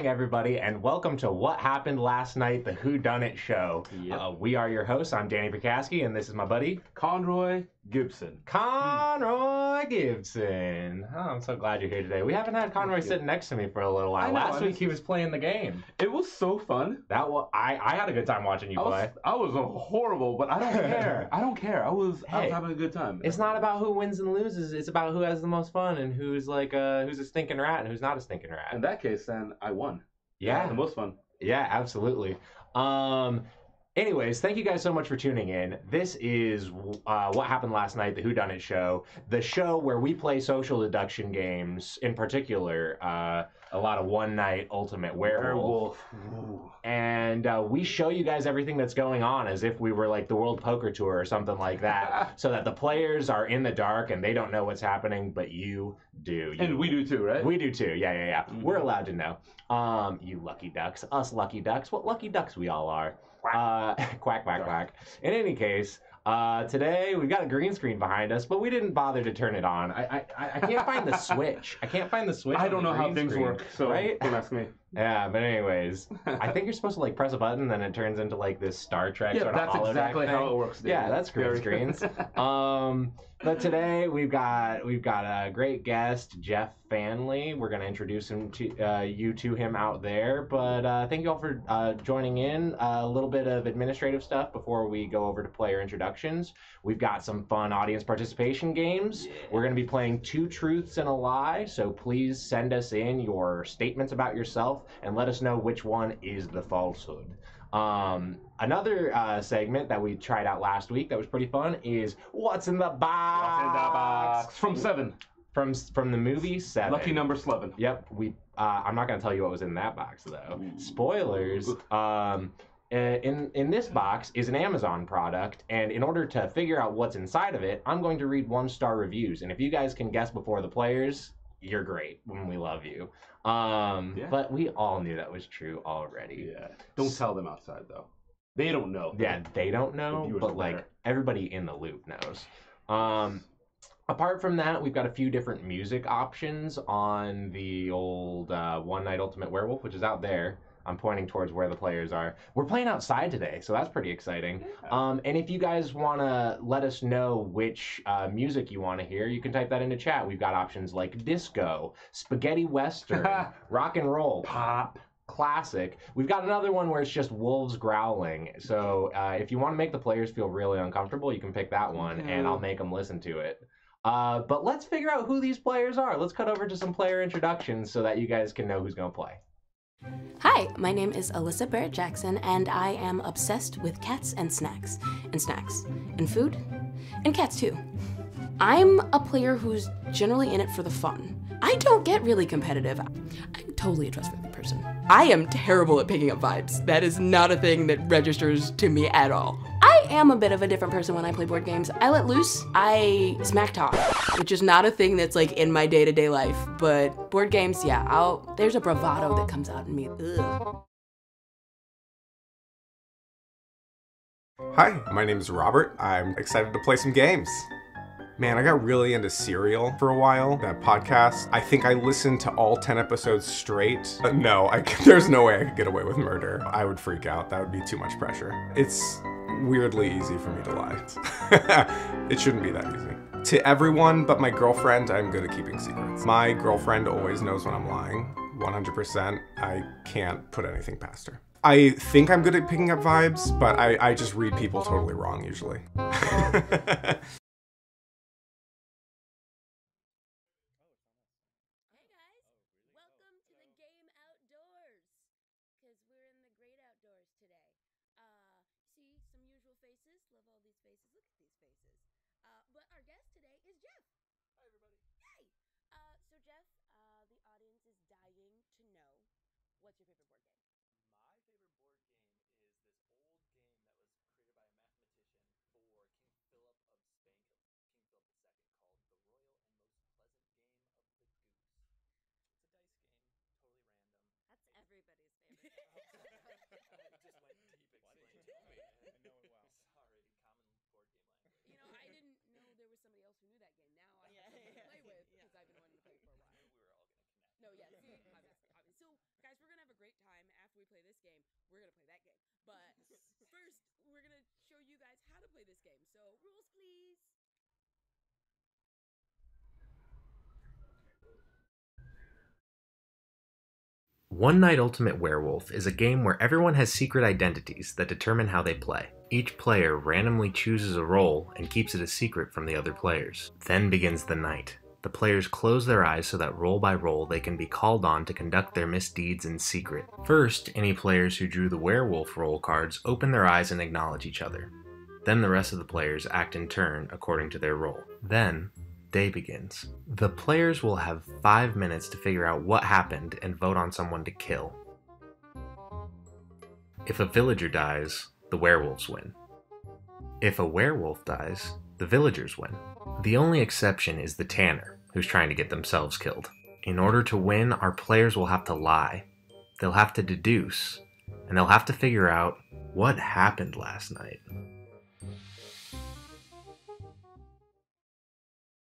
morning, everybody, and welcome to What Happened Last Night, the Whodunit Show. Yep. We are your hosts. I'm Danny Prikaski, and this is my buddy, Conroy Gibson. Conroy Gibson. Oh, I'm so glad you're here today. We haven't had Conroy sitting next to me for a little while. Last week he was playing the game. It was so fun. I had a good time watching you play. I was horrible, but I don't care. I don't care. I was having a good time. It's not about who wins and loses. It's about who has the most fun and who's a stinking rat and who's not a stinking rat. In that case, then I won. Yeah. I had the most fun. Yeah, absolutely. Anyways, thank you guys so much for tuning in. This is What Happened Last Night, the Whodunit Show, the show where we play social deduction games, in particular, a lot of one-night Ultimate Werewolf. And we show you guys everything that's going on as if we were like the World Poker Tour or something like that, so that the players are in the dark and they don't know what's happening, but you do. And we do too, right? We do too, yeah. Mm-hmm. We're allowed to know. You lucky ducks. Us lucky ducks. What lucky ducks we all are. Quack, quack, quack. In any case, today we've got a green screen behind us, but we didn't bother to turn it on. I can't find the switch. I can't find the switch. I don't know how things work, so right? Don't ask me. Yeah, but anyways, I think you're supposed to like press a button and then it turns into like this Star Trek sort of holodeck that's exactly thing. how it works. Dude. Yeah, that's green screens. But today we've got a great guest, Jeff Fanley. We're going to introduce him to you to him out there. But thank you all for joining in. A little bit of administrative stuff before we go over to player introductions. We've got some fun audience participation games. Yeah. We're going to be playing Two Truths and a Lie. So please send us in your statements about yourself and let us know which one is the falsehood. Another segment that we tried out last week that was pretty fun is What's in the Box? What's in the box? From Seven. From the movie Seven. Lucky number 11. Yep. I'm not going to tell you what was in that box, though. Ooh. Spoilers. In this box is an Amazon product, and in order to figure out what's inside of it, I'm going to read 1-star reviews. And if you guys can guess before the players, you're great when we love you. But we all knew that was true already. Yeah. Don't tell them outside, though. They don't know. Yeah, they don't know, but like everybody in the loop knows. Apart from that, we've got a few different music options on the old One Night Ultimate Werewolf, which is out there. I'm pointing towards where the players are. We're playing outside today, so that's pretty exciting. Yeah. And if you guys want to let us know which music you want to hear, you can type that into chat. We've got options like disco, spaghetti western, rock and roll, pop, classic. We've got another one where it's just wolves growling. So if you want to make the players feel really uncomfortable, you can pick that one, and I'll make them listen to it. But let's figure out who these players are. Let's cut over to some player introductions so that you guys can know who's going to play. Hi, my name is Alyssa Barrett Jackson, and I am obsessed with cats and snacks, and food, and cats too. I'm a player who's generally in it for the fun. I don't get really competitive. I'm totally a trustworthy person. I am terrible at picking up vibes. That is not a thing that registers to me at all. I am a bit of a different person when I play board games. I let loose. I smack talk, which is not a thing that's like in my day-to-day life, but board games, yeah, there's a bravado that comes out in me. Ugh. Hi, my name is Robert. I'm excited to play some games. Man, I got really into Serial for a while, that podcast. I think I listened to all 10 episodes straight. There's no way I could get away with murder. I would freak out. That would be too much pressure. It's weirdly easy for me to lie. It shouldn't be that easy. To everyone but my girlfriend, I'm good at keeping secrets. My girlfriend always knows when I'm lying. 100%. I can't put anything past her. I think I'm good at picking up vibes, but I just read people totally wrong usually. No, yeah, see, obviously. So, guys, we're gonna have a after we play this game, we're gonna play that game. But first, we're gonna show you guys how to play this game. So, rules, please. One Night Ultimate Werewolf is a game where everyone has secret identities that determine how they play. Each player randomly chooses a role and keeps it a secret from the other players. Then begins the night. The players close their eyes so that role by role they can be called on to conduct their misdeeds in secret. First, any players who drew the werewolf role cards open their eyes and acknowledge each other. Then the rest of the players act in turn according to their role. Then, day begins. The players will have 5 minutes to figure out what happened and vote on someone to kill. If a villager dies, the werewolves win. If a werewolf dies, the villagers win. The only exception is the tanner, who's trying to get themselves killed. In order to win, our players will have to lie. They'll have to deduce, and they'll have to figure out what happened last night.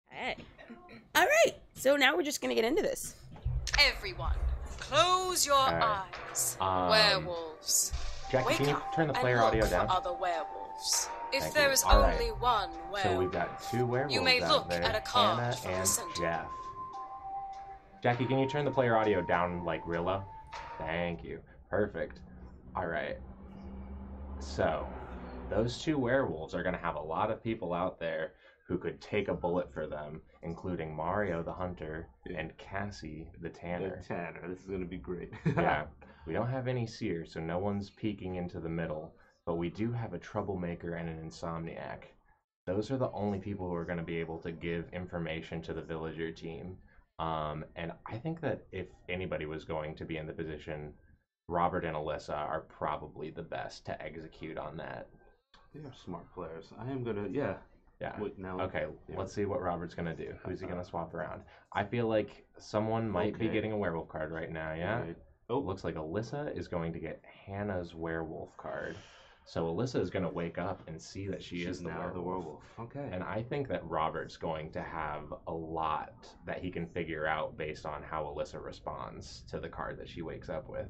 Hey. All right. So now we're just gonna get into this. Everyone, close your eyes. Werewolves. Jackie, Wake can you up turn the player and audio look down? for other werewolves. If Thank there you. is All right. only one werewolf, So we've got 2 werewolves you may out look there, at a card Hannah from the and center. Jeff. Jackie, can you turn the player audio down like real low? Thank you. Perfect. All right. So, those 2 werewolves are going to have a lot of people out there who could take a bullet for them, including Mario the Hunter and Cassie the Tanner. The Tanner. This is going to be great. Yeah. We don't have any seer, so no one's peeking into the middle, but we do have a troublemaker and an insomniac. Those are the only people who are going to be able to give information to the villager team. And I think that if anybody was going to be in the position, Robert and Alyssa are probably the best to execute on that. They are smart players. I am going to, yeah. Wait, now. Okay, let's see what Robert's going to do. Who's he going to swap around? I feel like someone might be getting a werewolf card right now, yeah? Right. Oh, looks like Alyssa is going to get Hannah's werewolf card. So Alyssa is going to wake up and see that she's is the now werewolf. the werewolf. Okay. And I think that Robert's going to have a lot that he can figure out based on how Alyssa responds to the card that she wakes up with.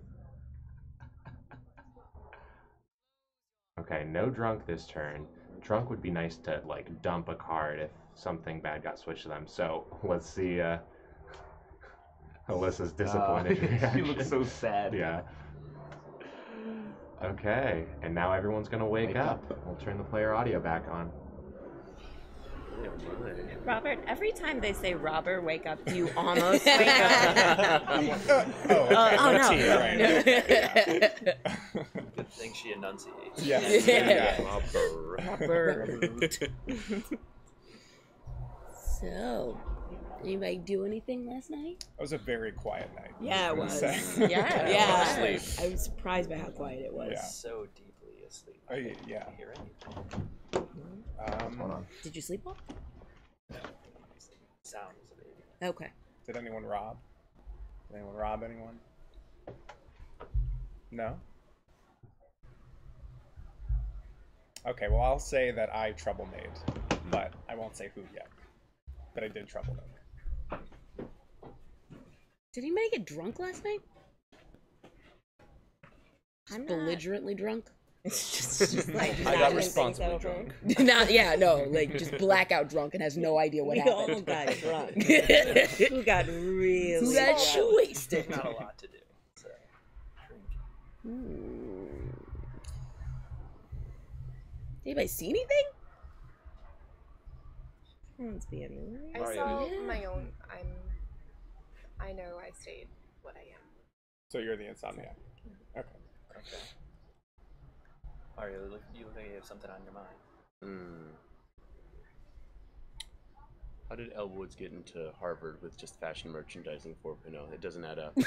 Okay, no drunk this turn. Drunk would be nice to, like, dump a card if something bad got switched to them. So let's see Alyssa's disappointed reaction. She looks so sad. Yeah. Okay, and now everyone's gonna wake up. We'll turn the player audio back on. Robert, every time they say Robert, wake up, you almost wake up. Oh no. Good thing she enunciates. Yeah. Robert. So, anybody do anything last night? It was a very quiet night. Yeah, it was. Yeah. I was surprised by how quiet it was. Yeah. So deeply asleep. Oh, yeah. I hear anything. What's going on? Did you sleep well? Sound was a baby. Okay. Did anyone rob? Did anyone rob anyone? No? Okay, well, I'll say that I trouble made, but I won't say who yet. But I did trouble them. Did anybody get drunk last night? I'm not. Belligerently drunk? It's just like I got responsibly drunk. Like just blackout drunk and has no idea what We happened. all got drunk. Who got really Who got drunk? wasted? There's not a lot to do. So, drink. Anybody see anything? Everyone's being rude. I Mario. saw Yeah. my own. I know I stayed what I am. So you're the insomniac. Okay. Okay. Mario, you look like you have something on your mind. How did Elle Woods get into Harvard with just fashion merchandising 4.0? It doesn't add up.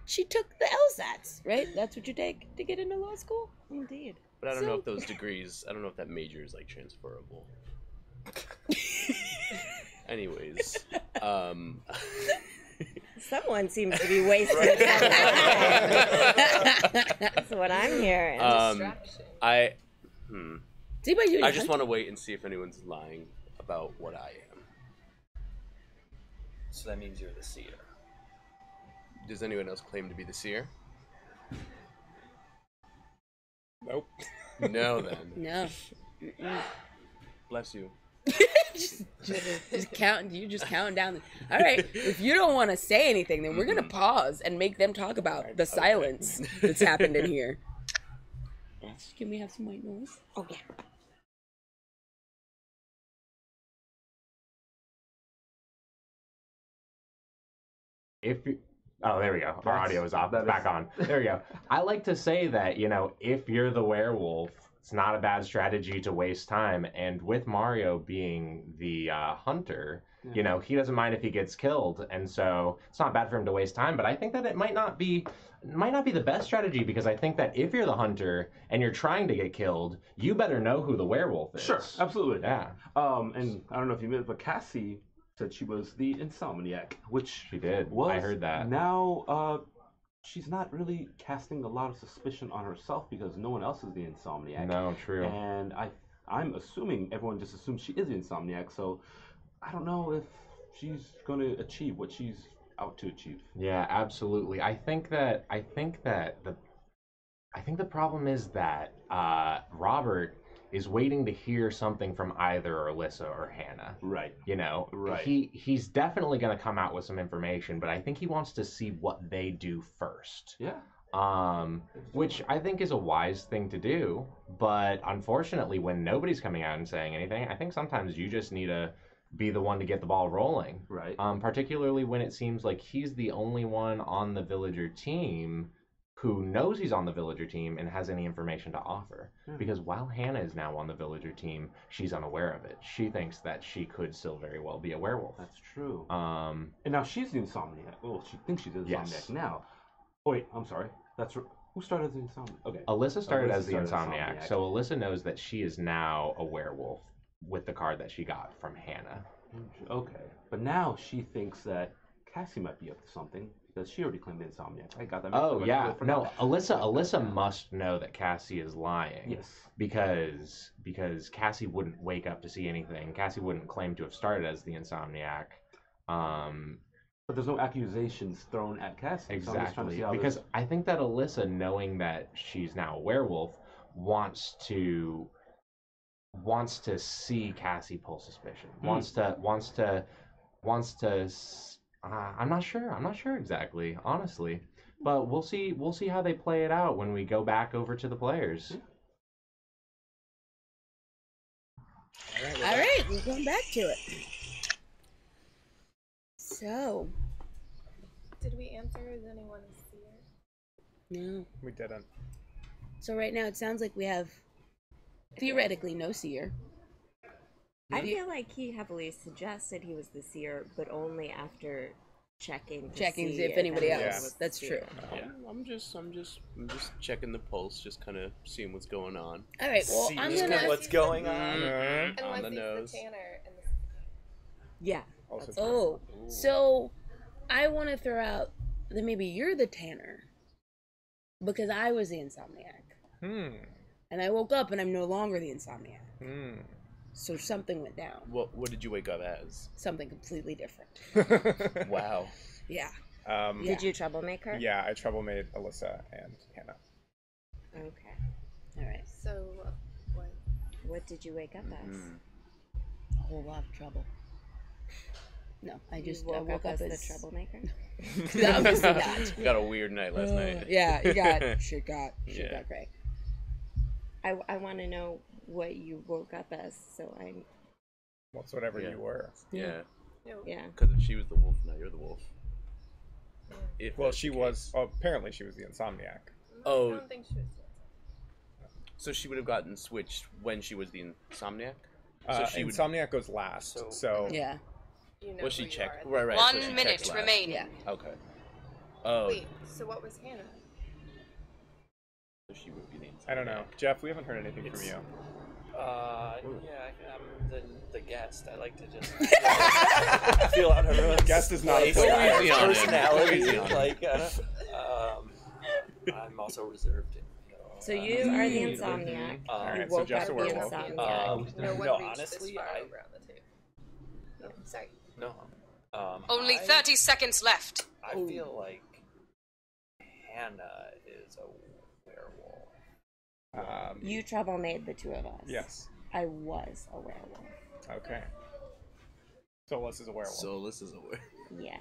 She took the LSATs, right? That's what you take to get into law school? Indeed. But I don't know if those degrees, I don't know if that major is like transferable. Anyways, Someone seems to be wasting time. That's what I'm hearing. Distraction. I Does anybody do just want to wait and see if anyone's lying about what I am. So that means you're the seer. Does anyone else claim to be the seer? Nope. No, then. No. Bless you. just counting. You just counting down. All right. If you don't want to say anything, then we're gonna pause and make them talk about the silence that's happened in here. Can we have some white noise? Oh yeah. Oh, there we go. Our audio is off. It's back on. There we go. I like to say that, if you're the werewolf, it's not a bad strategy to waste time. And with Mario being the hunter, he doesn't mind if he gets killed. And so it's not bad for him to waste time. But I think that it might not be the best strategy, because I think that if you're the hunter and you're trying to get killed, you better know who the werewolf is. Sure, absolutely. Yeah. And I don't know if you missed, but Cassie said she was the insomniac, which she did. I heard that. Now, she's not really casting a lot of suspicion on herself because no one else is the insomniac. No, true. And I'm assuming everyone just assumes she is the insomniac. So I don't know if she's going to achieve what she's out to achieve. Yeah, absolutely. I think the problem is that Robert is waiting to hear something from either Alyssa or Hannah. Right. Right. He's definitely going to come out with some information, but I think he wants to see what they do first. Yeah. Which I think is a wise thing to do, but unfortunately, when nobody's coming out and saying anything, I think sometimes you just need to be the one to get the ball rolling. Right. Particularly when it seems like he's the only one on the villager team who knows he's on the villager team and has any information to offer. Because while Hannah is now on the villager team, she's unaware of it. She thinks that she could still very well be a werewolf. That's true. And now she's the insomniac. Well, she thinks she's the insomniac now. Oh, wait, I'm sorry. Who started as the insomniac? Okay. Alyssa started as the insomniac. So Alyssa knows that she is now a werewolf with the card that she got from Hannah. Okay. But now she thinks that Cassie might be up to something, because she already claimed the insomniac. I got that. Oh yeah, no. Alyssa must know that Cassie is lying. Yes. Because Cassie wouldn't wake up to see anything. Cassie wouldn't claim to have started as the insomniac. But there's no accusations thrown at Cassie. Exactly. So because I think that Alyssa, knowing that she's now a werewolf, wants to see Cassie pull suspicion. Wants to. I'm not sure exactly, honestly, but we'll see how they play it out when we go back over to the players. All right, we're going back to it. So, did we answer? Is anyone a seer? No, we didn't. So right now it sounds like we have theoretically no seer. I feel like he heavily suggested he was the seer, but only after checking if anybody else. Yeah. That's true. Yeah, I'm just checking the pulse, just kind of seeing what's going on. All right, well, I'm gonna what's going on on the nose. The tanner and yeah. So I want to throw out that maybe you're the tanner because I was the insomniac. And I woke up and I'm no longer the insomniac. So something went down. What did you wake up as? Something completely different. Wow. Yeah. Did you troublemaker her? Yeah, I troublemade Alyssa and Hannah. Okay. All right. So, what did you wake up as? A whole lot of trouble. No, I woke up as the troublemaker. Obviously not. You got a weird night last night. Yeah, you got shit got cray. I want to know what you woke up as, so I. What's whatever you were. Yeah. Yeah. Because if she was the wolf, now you're the wolf. She was. Oh, apparently, she was the insomniac. Oh. I don't think she was. So she would have gotten switched when she was the insomniac. Insomniac goes last. So yeah. Was she checked? Right. 1 minute remaining. Yeah. Okay. Oh. Wait. So what was Hannah? So she would be the insomniac. I don't know, Jeff. We haven't heard anything from you. I'm the guest. I like to just feel on everyone's guest is not a personality. I'm also reserved. So you are the insomniac. Alright, you woke so Jeff's up a the werewolf. insomniac. No, honestly, sorry. No. Only 30 seconds left. I feel like Hannah is a werewolf. You trouble made the two of us. Yes. I was a werewolf. Okay. So Alyssa's a werewolf. So Alyssa's a werewolf. Yeah.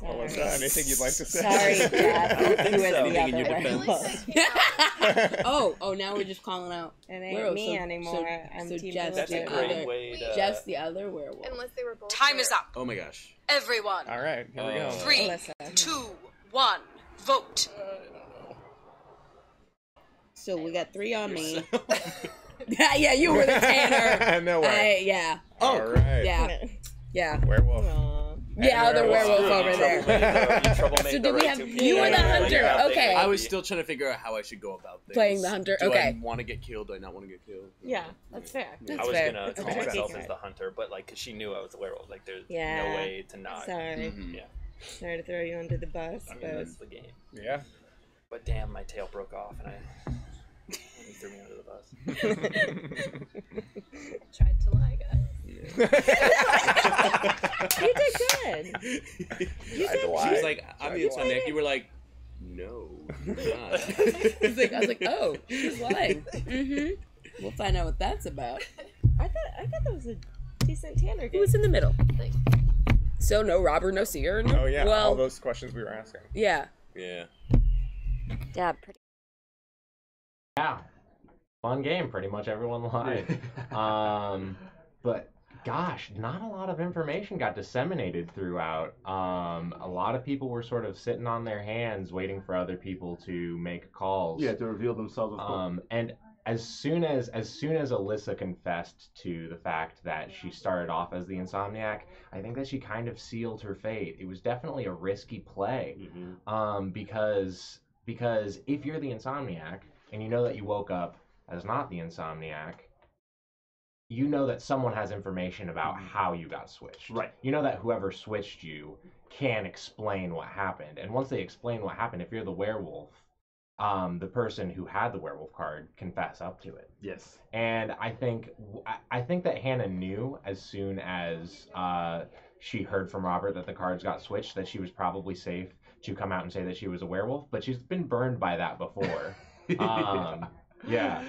Alyssa, anything you'd like to say? Sorry, Jeff. I don't think You so. was the Anything in other your werewolf. Oh, now we're just calling out. It ain't werewolves. me anymore. I'm so Team Jeff's That's the a Felicity. great other. way to... Jeff's the other werewolf. Unless they were both. Time is up. Oh my gosh. Everyone. All right, here we go. 3, Alyssa. 2, 1. Vote. So we got 3 on me. Yeah, you were the tanner. No way. Yeah. All right. Yeah. Werewolf. Yeah, other werewolf over there. So did we have? You were the hunter. Okay. I was still trying to figure out how I should go about things. Playing the hunter. Do Okay. I want to get killed? Do I not want to get killed? Yeah, that's fair. I was fair. gonna call Okay. myself as the hunter, but like, cause she knew I was a werewolf. Like, there's Yeah. no way to not. Sorry. Yeah, Sorry to throw you under the bus, I mean, but that's the game. Yeah. But damn, my tail broke off, and you threw me under the bus. Tried to lie, guys. you did good. You did She was like, I'm the insomniac. You were like, no, you're not. I was like, oh, she's lying. We'll find out what that's about. I thought that was a decent tanner It game. was in the middle. So no robber, no seer. No, Oh yeah. Well, all those questions we were asking. yeah. Yeah. Yeah, pretty. Yeah, fun game. Pretty much everyone lied. But gosh, not a lot of information got disseminated throughout. A lot of people were sort of sitting on their hands, waiting for other people to make calls. Yeah, to reveal themselves. And as soon as Alyssa confessed to the fact that she started off as the Insomniac, I think that she kind of sealed her fate. It was definitely a risky play, because if you're the Insomniac and you know that you woke up as not the Insomniac, you know that someone has information about how you got switched. Right. You know that whoever switched you can explain what happened. And once they explain what happened, if you're the werewolf, the person who had the werewolf card can fess up to it. Yes. And I think that Hannah knew as soon as she heard from Robert that the cards got switched that she was probably safe to come out and say that she was a werewolf, but she's been burned by that before. Yeah.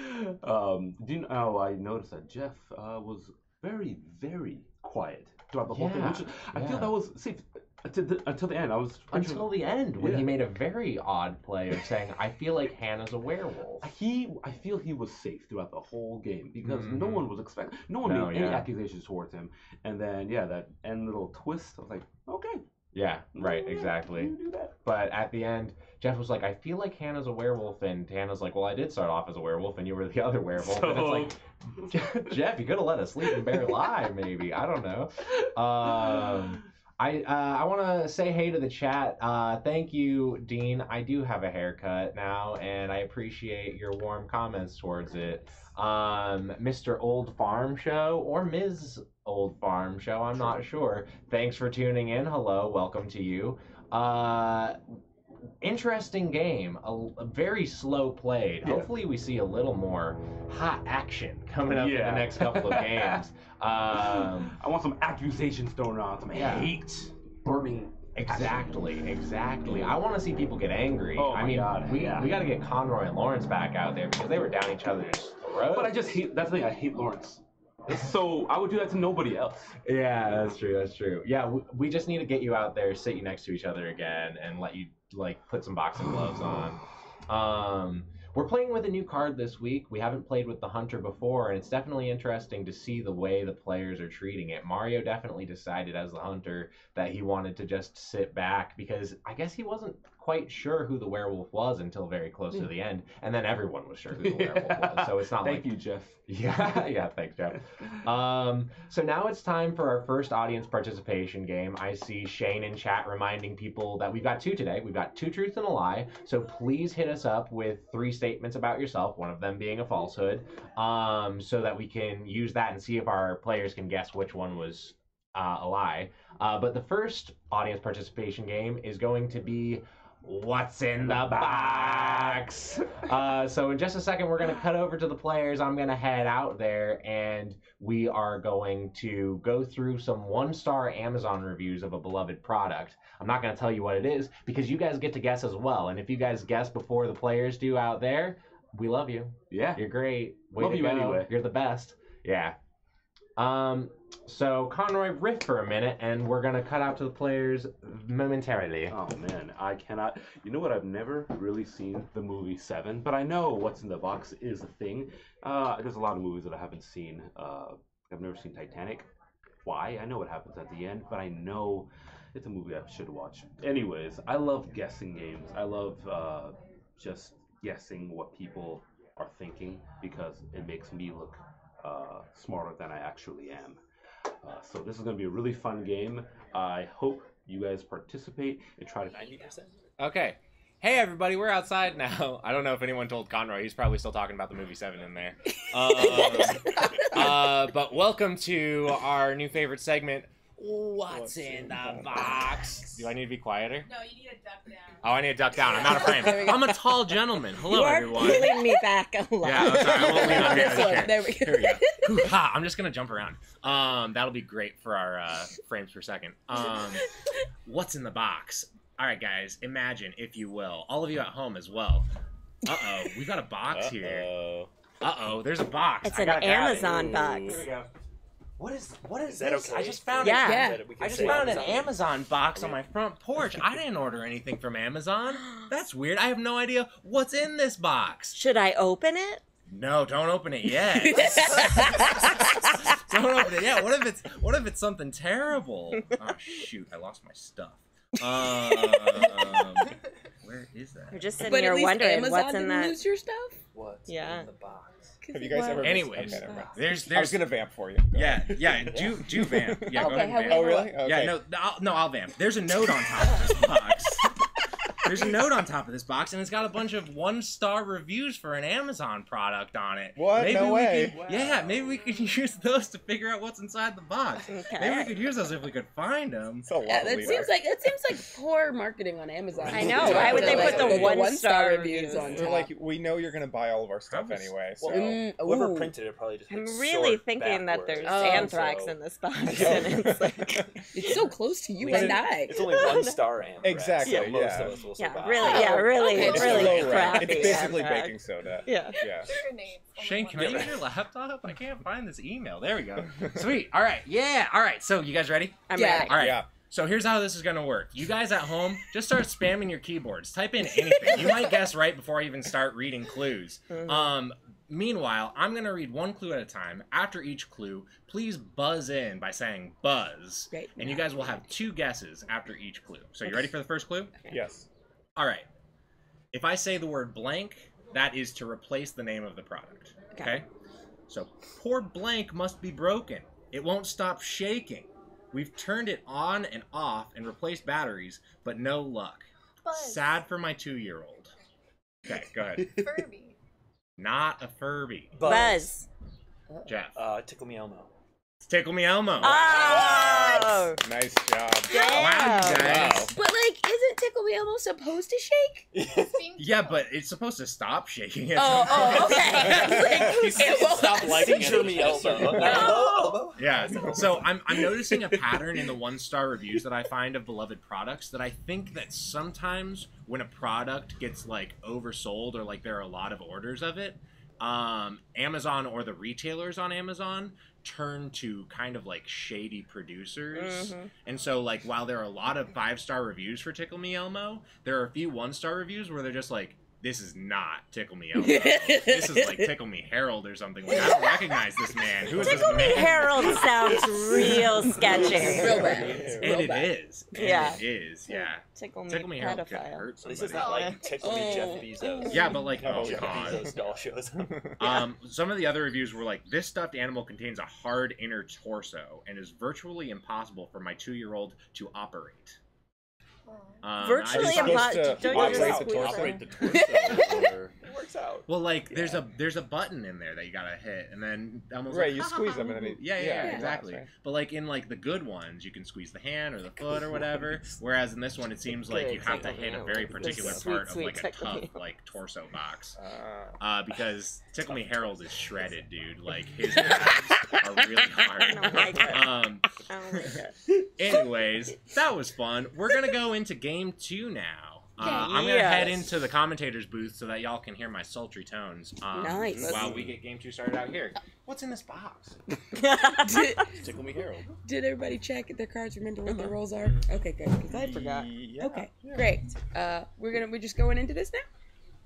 Do you know, I noticed that Jeff was very, very quiet throughout the whole thing. Which I feel that was safe until the end. Until the end, when he made a very odd play of saying, "I feel like Hannah's a werewolf." I feel he was safe throughout the whole game because no one was expecting, no one made any accusations towards him. And then that end little twist, I was like, okay. Yeah, right, exactly. You do that. But at the end, Jeff was like, "I feel like Hannah's a werewolf," and Hannah's like, "Well, I did start off as a werewolf, and you were the other werewolf." And it's like, Jeff, you could have let us sleep and bear lie, maybe. I don't know. I want to say hey to the chat. Thank you, Dean. I do have a haircut now, and I appreciate your warm comments towards it. Mr. Old Farm Show or Ms. Old Farm Show, I'm not sure. Thanks for tuning in. Hello, welcome to you. Interesting game, a very slow played. Hopefully we see a little more hot action coming up in the next couple of games. I want some accusations thrown on, some hate burning. Exactly. I want to see people get angry. Oh I my mean, God. we got to get Conroy and Lawrence back out there because they were down each other's throats. But I just hate, that's the thing, I hate Lawrence. So I would do that to nobody else. Yeah, that's true. Yeah, we just need to get you out there, sit you next to each other again, and let you put some boxing gloves on. We're playing with a new card this week. We haven't played with the Hunter before, and it's definitely interesting to see the way the players are treating it. Mario definitely decided as the Hunter that he wanted to just sit back because I guess he wasn't quite sure who the werewolf was until very close to the end, and then everyone was sure who the werewolf was. So it's not Thank you, Jeff. Yeah, thanks, Jeff. So now it's time for our first audience participation game. I see Shane in chat reminding people that we've got 2 today. We've got 2 truths and a lie. So please hit us up with 3 statements about yourself, one of them being a falsehood, so that we can use that and see if our players can guess which one was a lie. But the first audience participation game is going to be What's in the box? So in just a second, we're going to cut over to the players. I'm going to head out there, and we are going to go through some 1-star Amazon reviews of a beloved product. I'm not going to tell you what it is, because you guys get to guess as well. And if you guys guess before the players do out there, we love you. Yeah. You're great. Way Love to you go. anyway. You're the best. Yeah. So Conroy, riff for a minute, and we're gonna cut out to the players momentarily. Oh man, I cannot. You know what? I've never really seen the movie Seven, but I know What's in the Box is a thing. There's a lot of movies that I haven't seen. I've never seen Titanic. Why? I know what happens at the end, but I know it's a movie I should watch. Anyways, I love guessing games. I love just guessing what people are thinking because it makes me look smarter than I actually am. So this is going to be a really fun game. I hope you guys participate and try to 90%. Okay. Hey everybody, we're outside now. I don't know if anyone told Conroy. He's probably still talking about the movie Seven in there. But welcome to our new favorite segment, What's in the Box? Do I need to be quieter? No, you need to duck down. Oh, I need to duck down. I'm out of frame. I'm a tall gentleman. Hello, You are everyone. pulling me back a lot. Yeah, I'm sorry. I won't lean on This the one. chair. There we go. Here we go. Hoo-ha. I'm just going to jump around. That'll be great for our frames per second. What's in the box? All right, guys. Imagine, if you will, all of you at home as well. Uh-oh. We got a box here. Uh-oh. There's a box. It's an Amazon box. Here we go. What is that this? okay? I just found Yeah. I just found an Amazon box on my front porch. I didn't order anything from Amazon. That's weird. I have no idea what's in this box. Should I open it? No, don't open it yet. Don't open it yet. What if it's something terrible? Oh shoot, I lost my stuff. Where is that? You're just sitting But at here least wondering Amazon what's in didn't that. lose your stuff? What's Yeah. in the box? Have you guys ever? Anyways, okay, never mind. there's I was gonna vamp for you. Go yeah, ahead. yeah, do vamp. Yeah, go Okay, ahead. have And we vamp. Oh really? Okay. Yeah, I'll vamp. There's a note on top of this box. There's a note on top of this box, and it's got a bunch of 1-star reviews for an Amazon product on it. What? Maybe No we way. Could, yeah, maybe we could use those to figure out what's inside the box. Okay. Maybe we could use those if we could find them. It's a lot Yeah, of that leeway. seems like poor marketing on Amazon. I know. Why would they put the one-star reviews on They're top? like, we know you're gonna buy all of our stuff Probably- anyway. So Whoever ooh. printed it probably just I'm hit really sort thinking that backwards. there's Oh, anthrax so- in this box, and it's like, It's so close to you But and it- I. It's only 1-star anthrax. Exactly, So most yeah. of us will yeah, survive. really, Okay, really low rent. crappy. It's basically anthrax. baking soda. Yeah. Yeah. Grenades. Shane, can I use your laptop? I can't find this email. There we go. Sweet. All right. Yeah. All right. So you guys ready? I'm Yeah. ready. All right. Yeah. So here's how this is gonna work. You guys at home, just start spamming your keyboards. Type in anything. You might guess right before I even start reading clues. Meanwhile, I'm gonna read one clue at a time. After each clue, please buzz in by saying buzz. Great. And you guys will have 2 guesses after each clue. So you ready for the first clue? Yes. All right. If I say the word blank, that is to replace the name of the product. Okay? So, poor blank must be broken. It won't stop shaking. We've turned it on and off and replaced batteries, but no luck. Buzz. Sad for my 2-year-old. Okay, go ahead. Furby. Not a Furby. Buzz. Jeff. Tickle Me Elmo. It's Tickle Me Elmo. Oh! Nice job. Wow, you guys. But like, isn't Tickle Me Elmo supposed to shake? Yeah, but it's supposed to stop shaking. It. Oh, okay. It won't Stop liking Tickle Me Me Elmo. Yeah, so I'm noticing a pattern in the 1-star reviews that I find of beloved products that I think that sometimes when a product gets like oversold or like there are a lot of orders of it, Amazon or the retailers on Amazon turn to kind of like shady producers. And so like while there are a lot of 5-star reviews for Tickle Me Elmo, there are a few 1-star reviews where they're just like, this is not Tickle Me Elmo. This is like Tickle Me Harold or something. Like, I don't recognize this man. Who is Tickle this Me man? Harold sounds real sketchy. Real bad. And it is. And Yeah. it is. Yeah. Tickle Me Harold could pedophile. hurt This somebody. is not like Tickle Me Jeff Bezos. Yeah, but like, oh Jeff god. Bezos doll shows up. Some of the other reviews were like, this stuffed animal contains a hard inner torso and is virtually impossible for my 2-year-old to operate. Virtually You're supposed impossible. to Don't you operate just the squeeze torso? it? Operate the torso or works out. Well, like there's a button in there that you gotta hit, and then almost Right, like, you squeeze them, and then yeah, exactly. Right. But like in like the good ones, you can squeeze the hand or the foot or whatever. Whereas in this one, it seems like you have to hit a very particular part of like a tough like torso box. Because Tickle Me Harold is shredded, dude. Like his moves are really hard. Oh my god. Oh my god. Anyways, that was fun. We're gonna go into game 2 now. I'm gonna head into the commentators booth so that y'all can hear my sultry tones. Nice. While we get game 2 started out here. What's in this box? Tickle Me Harold. Did everybody check their cards? Remember what their rolls are? Okay, good. Because I forgot. Okay, great. We're just going into this now.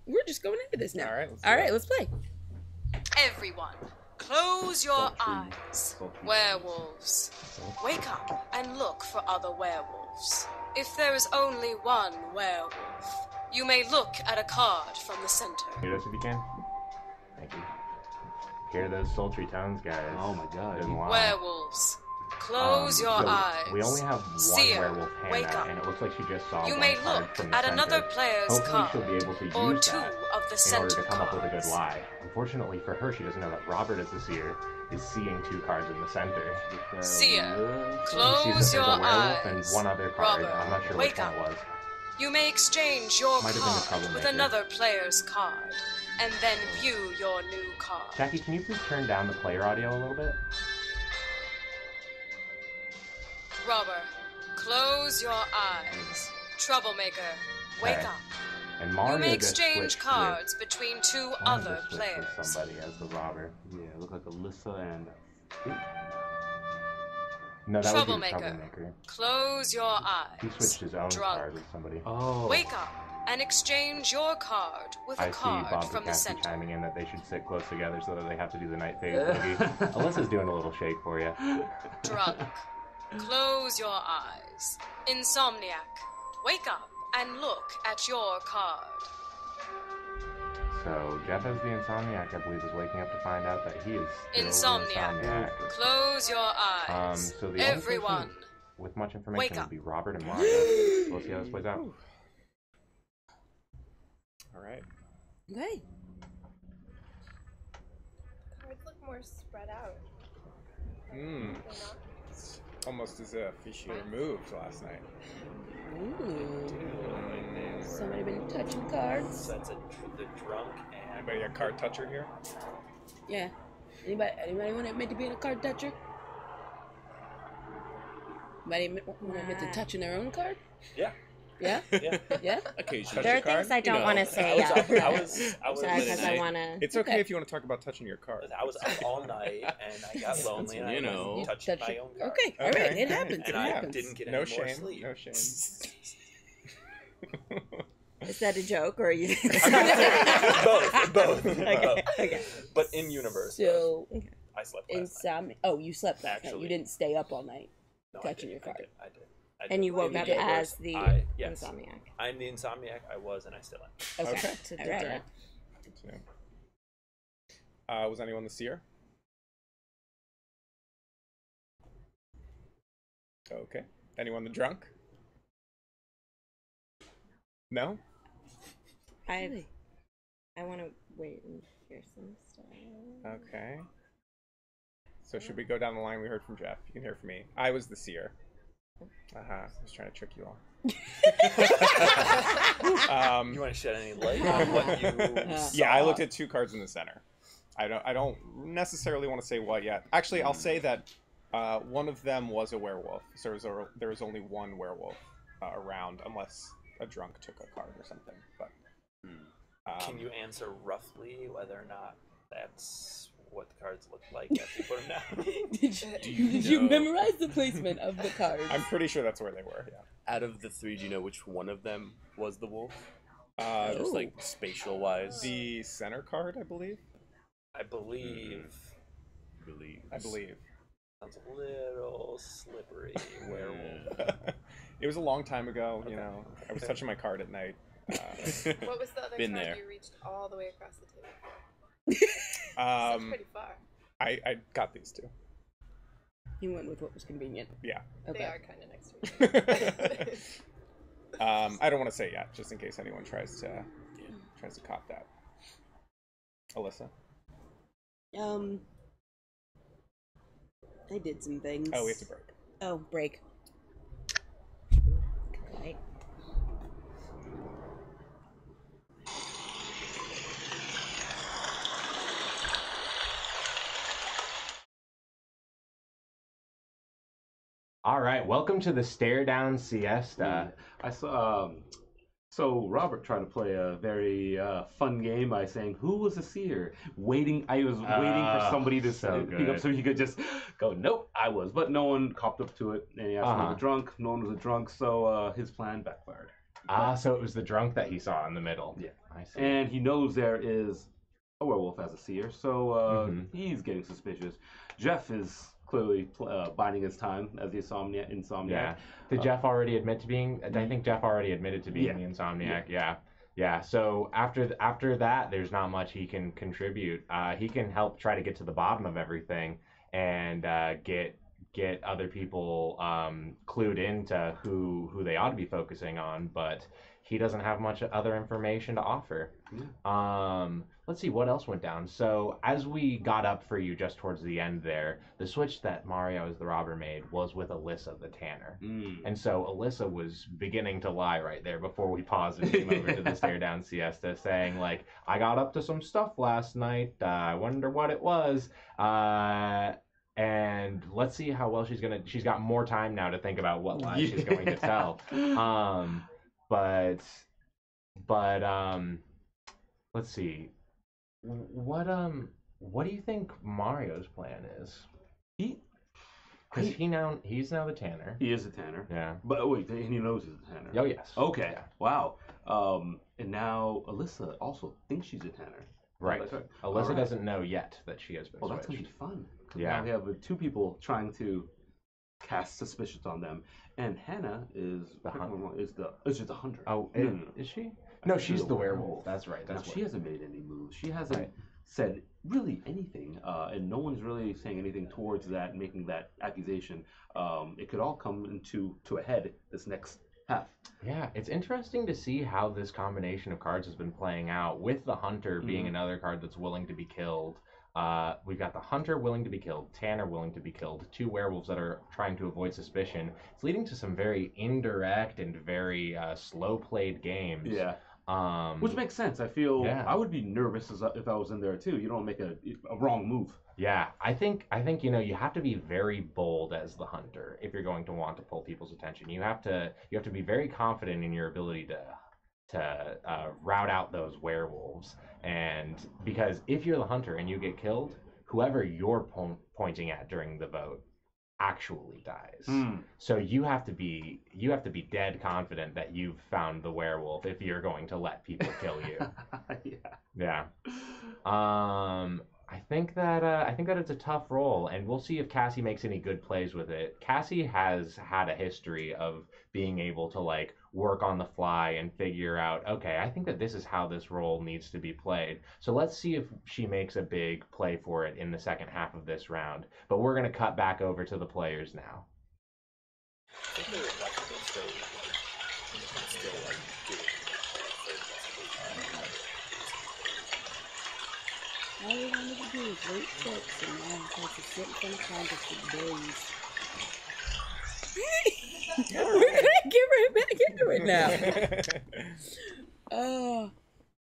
We're just going into this now. All right, let's play. Everyone, close your eyes. Werewolves. Wake up and look for other werewolves. If there is only one werewolf, you may look at a card from the center. Hear this if you can. Thank you. Hear those sultry tones, guys. Oh my god. Werewolves. Close your eyes. We only have one Seer, werewolf wake Hannah, up. and it looks like she just saw You one may card look from the at center. another player's Hopefully card, she'll be able to or use two that of the in order center to come up with a good cards. lie. Unfortunately for her, she doesn't know that Robert is the seer, is seeing 2 cards in the center. Seer, She close sees that your there's a werewolf eyes. and one other card. Robert, I'm not sure wake which one up. it was. You may exchange your Might have been the card with troublemaker. another player's card, and then view your new card. Jackie, can you please turn down the player audio a little bit? Robber, close your eyes. Troublemaker, wake Okay. up. And Mario You may just exchange switched cards between 2 Mario other just switched with players. somebody as the robber. Yeah, look like Alyssa and. No, that would be the Troublemaker. troublemaker. Close your eyes. He switched his own Drunk. card with somebody. Oh. Wake up and exchange your card with a I see card Bob from the Bukowski center. chiming in that they should sit close together so that they have to do the night phase movie. Alyssa's doing a little shake for you. Drunk. Close your eyes. Insomniac. Wake up and look at your card. So Jeff as the Insomniac, I believe, is waking up to find out that he is still Insomniac. the Insomniac. Close your eyes. So the Everyone. only person with much information Wake would up. be Robert and Mario. So we'll see how this plays out. All right. Okay. Cards look more spread out. Hmm. It's almost as if he moved last night. Ooh. Somebody been touching cards? So that's the drunk and. Anybody a card toucher here? Yeah. Anybody want to admit to being a card toucher? Anybody want to admit to touching their own card? Yeah. Yeah? Yeah. Yeah? Occasionally. There are things I don't want to say. I was Sorry, because I want to. It's okay if you want to talk about touching your card. I was up all night and I got lonely and You I know. touched Touch my it. own card. Okay, all right, it happens. And It I happens. didn't get No any more shame. sleep. No shame. Is that a joke or are you? both. Okay. Okay. But in universe, So, I slept last night. insomnia. Oh, you slept last night. Actually. You didn't stay up all night No, I touching did, your card. I did. And you woke In up universe, as the yes. insomniac. I'm the insomniac. I was, and I still am. Okay. Okay. All right. Good to know. Was anyone the seer? Okay. Anyone the drunk? No? I want to wait and hear some stuff. Okay. So should we go down the line? We heard from Jeff. You can hear from me. I was the seer. I was trying to trick you all. You want to shed any light on what you saw? Yeah, I looked at 2 cards in the center. I don't necessarily want to say what yet. Actually, I'll say that one of them was a werewolf. So there was only one werewolf around, unless a drunk took a card or something. But Can you answer roughly whether or not that's what the cards look like as you put them down? Did you memorize the placement of the cards? I'm pretty sure that's where they were. Yeah. Out of the 3, do you know which one of them was the wolf? Just like spatial wise. The center card, I believe. I believe. I believe. Sounds a little slippery. Werewolf. It was a long time ago. You know, I was touching my card at night. What was the other Been card there. you reached all the way across the table for? That's pretty far. I got these 2. You went with what was convenient. Yeah. Okay. They are kind of next to each other. I don't want to say yet, just in case anyone tries to cop that. Alyssa? I did some things. Oh, we have to break. Oh, break. Right. All right, welcome to the Stare Down Siesta. I saw. So Robert tried to play a very fun game by saying, "Who was the seer?" I was waiting for somebody to pick up, so he could just go, "Nope, I was." But no one copped up to it, and he asked me was a drunk. No one was a drunk, so his plan backfired. So it was the drunk that he saw in the middle. Yeah, I see. And he knows there is a werewolf as a seer, so he's getting suspicious. Jeff is clearly biding his time as the insomniac. Yeah. Did Jeff already admit to being? I think Jeff already admitted to being the insomniac. Yeah. So after that, there's not much he can contribute. He can help try to get to the bottom of everything and get other people clued into who they ought to be focusing on, but he doesn't have much other information to offer. Let's see what else went down. So as we got up for you just towards the end there, the switch that Mario as the robber made was with Alyssa the tanner. And so Alyssa was beginning to lie right there before we paused and came over to the Stare Down Siesta, saying like, I got up to some stuff last night. I wonder what it was. And let's see how well she's got more time now to think about what lie she's going to tell. But let's see. What do you think Mario's plan is? Because he's now the tanner. He is the tanner. Yeah. But wait, and he knows he's the tanner. Oh yes. Okay. Yeah. Wow. And now Alyssa also thinks she's a tanner. Right. Alyssa doesn't know yet that she has been switched. That's gonna be fun. Yeah. Now we have two people trying to cast suspicions on them, and Hannah is just a hunter. Oh, is she? No, she's the werewolf. That's right. She hasn't made any moves. She hasn't said really anything, and no one's really saying anything towards that, making that accusation. It could all come to a head this next half. Yeah, it's interesting to see how this combination of cards has been playing out, with the hunter being another card that's willing to be killed. We've got the hunter willing to be killed, tanner willing to be killed, two werewolves that are trying to avoid suspicion. It's leading to some very indirect and very slow played games. Yeah. Which makes sense. I feel I would be nervous if I was in there too. You don't make a wrong move. Yeah, I think you have to be very bold as the hunter if you're going to want to pull people's attention. You have to be very confident in your ability to rout out those werewolves. And because if you're the hunter and you get killed, whoever you're pointing at during the vote actually dies. So you have to be dead confident that you've found the werewolf if you're going to let people kill you. Yeah. I think that it's a tough role, and we'll see if Cassie makes any good plays with it. Cassie has had a history of being able to like work on the fly and figure out, okay, I think that this is how this role needs to be played. So let's see if she makes a big play for it in the second half of this round. But we're going to cut back over to the players now. All we wanted to do is wait trips, and now I'm supposed to sit in front of contests for days. We're gonna get right back into it now.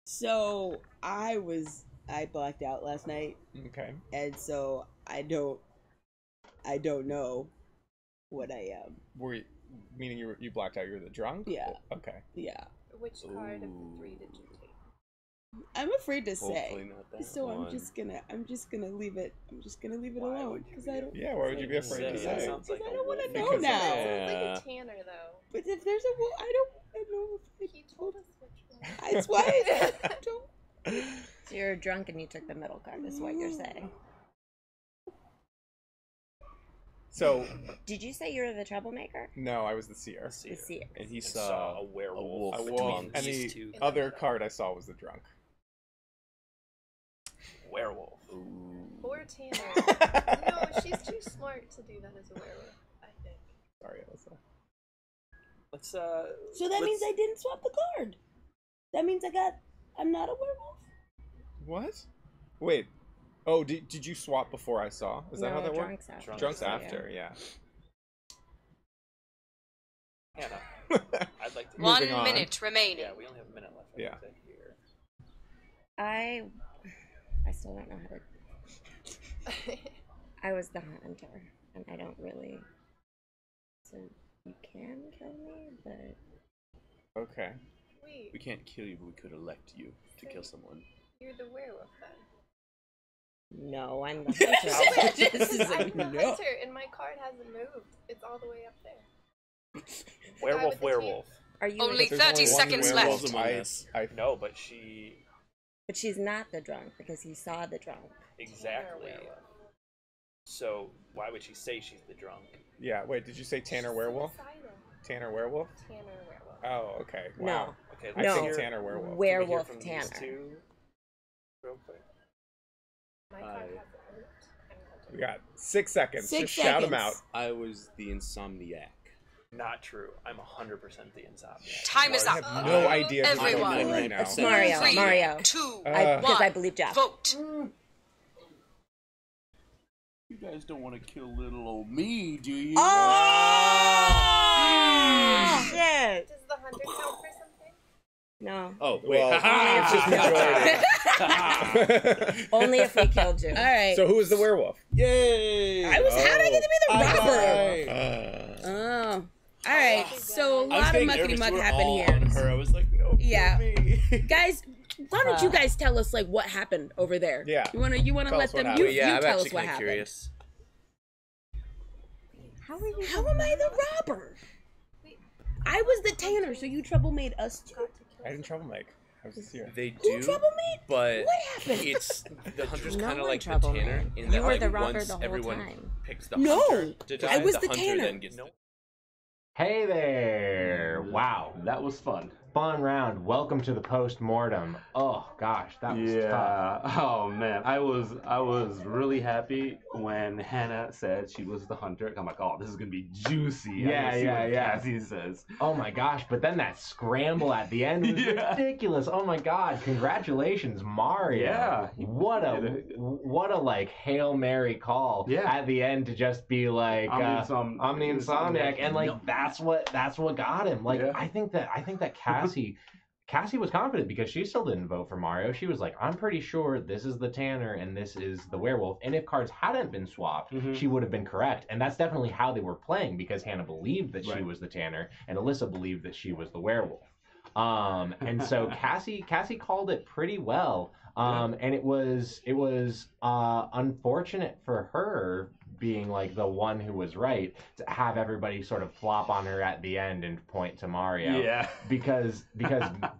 So I blacked out last night. Okay. And so I don't know what I am. Meaning you blacked out? You're the drunk? Yeah. Okay. Yeah. Which card of the three did you take? I'm afraid to say. Not that so one. I'm just gonna leave it. I'm just gonna leave it alone because I don't. Yeah. Why would you be afraid to say? Sounds like I don't want to know Because- now. Sounds like a tanner though. But if there's a, I don't know if He told us which one. That's why I don't. So you're drunk and you took the middle card, is what you're saying. So. Did you say you were the troublemaker? No, I was the seer. The seer. And he saw a werewolf and the two. other card I saw was the drunk. werewolf. Or tanner. No, she's too smart to do that as a werewolf, I think. Sorry, Alyssa. Let's So that means I didn't swap the card. That means I'm not a werewolf. What? Wait. Oh, did you swap before I saw? Is that No, how that Drunk's works? after. Drunk's after, yeah. Hannah, I'd like to. 1 minute remaining. Yeah, we only have a minute left. Yeah. Here. I still don't know how to. I was the hunter, and I don't really. So you can kill me, but. Okay. Wait, We can't kill you, but we could elect you to kill someone. you're the werewolf then. No, I'm the hunter. This is I'm a the no. hunter, and my card hasn't moved. It's all the way up there. Werewolf, with the werewolf. Are you? Only But there's 30 only one seconds werewolf. left. Among us. No, but she But she's not the drunk because he saw the drunk. exactly. So why would she say she's the drunk? Yeah, wait, did you say Tanner Werewolf? Suicidal. Tanner Werewolf? Tanner werewolf. Oh, okay. No. Wow. Okay, I No. think Tanner Werewolf. Can we hear Werewolf from Tanner. these two real quick? My card hasn't moved. I'm the hunter. We got 6 seconds. 6 Just shout them seconds. out. I was the insomniac. Not true. I'm 100% the insomniac. Time is I up. have no idea who's Everyone. gonna win right now. It's Mario. 3, Mario. 2, Because I 1. believe Jeff. Vote. You guys don't want to kill little old me, do you? Oh! Shit! Does the hunter count for something? No. Oh, wait. Well, it's just majority. Only if we killed you. All right. So who was the werewolf? Yay! I was. How did I get to be the robber? Uh, Oh. All right. So a I was lot of getting muckety nervous. muck You were happened all here. on her. I was like, no, kill Yeah. me. Guys, why don't you guys tell us like what happened over there? Yeah. You wanna Tell let us what them. happened. You Yeah, I'm tell actually us what kind of happened. curious. How are you? How am I the robber? I was the Tanner, so you trouble made us too. I didn't troublemaker. I was just here. They Who do, trouble made? but What happened? it's the hunter's No kind of one like the trouble Tanner made. in You that were like the robber once the whole everyone time. picks the No, hunter to die, I was the the hunter Tanner. then gets the Hey there! Wow. That was fun. Fun round. Welcome to the post-mortem. Oh gosh, that was tough. Yeah. Oh man, I was really happy when Hannah said she was the hunter. I'm like, oh, this is gonna be juicy. Yeah, see yeah, what yeah. Cassie says. Oh my gosh, but then that scramble at the end was Yeah. ridiculous. Oh my god, congratulations, Mario. Yeah. What a like Hail Mary call Yeah. at the end to just be like I'm the insomniac, and like Yep. that's what got him. Like Yeah. I think that Cassie was confident because she still didn't vote for Mario. She was like, I'm pretty sure this is the Tanner and this is the werewolf. And if cards hadn't been swapped, she would have been correct. And that's definitely how they were playing because Hannah believed that she Right. was the Tanner and Alyssa believed that she was the werewolf. And so Cassie called it pretty well. And it was unfortunate for her being like the one who was right to have everybody sort of flop on her at the end and point to Mario. Yeah. Because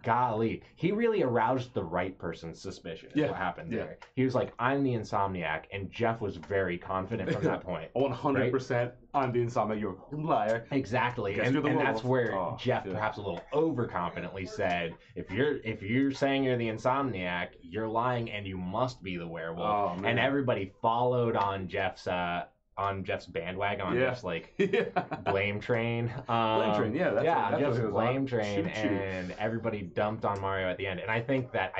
golly, he really aroused the right person's suspicion. Is Yeah. what happened Yeah. there. He was like, I'm the insomniac, and Jeff was very confident from that point. 100%. I'm the insomniac. You're a liar. Exactly, Guess and you're the that's werewolf. where Oh, Jeff shit. perhaps a little overconfidently said, "If you're saying you're the insomniac, you're lying, and you must be the werewolf." Oh, man. And everybody followed on Jeff's bandwagon, on Yeah. Jeff's like Yeah. blame train. Blame train, yeah, that's yeah, what Jeff's it was blame on. train, Shoot you. and everybody dumped on Mario at the end. And I think that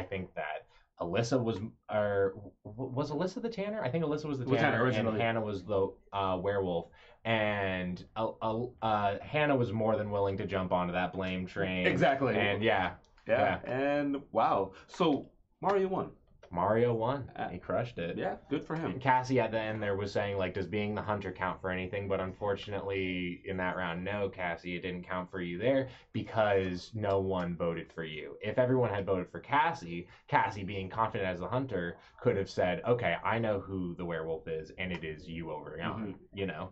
Alyssa was Alyssa the Tanner? I think Alyssa was the Was Tanner Tanner, and originally. Hannah was the werewolf. And Hannah was more than willing to jump onto that blame train. Exactly. And yeah. And wow. So Mario won. Mario won. He crushed it. Yeah, good for him. Cassie at the end there was saying, like, does being the hunter count for anything? But unfortunately, in that round, no, Cassie, it didn't count for you there because no one voted for you. If everyone had voted for Cassie, Cassie, being confident as the hunter, could have said, okay, I know who the werewolf is, and it is you over Ellen, you know?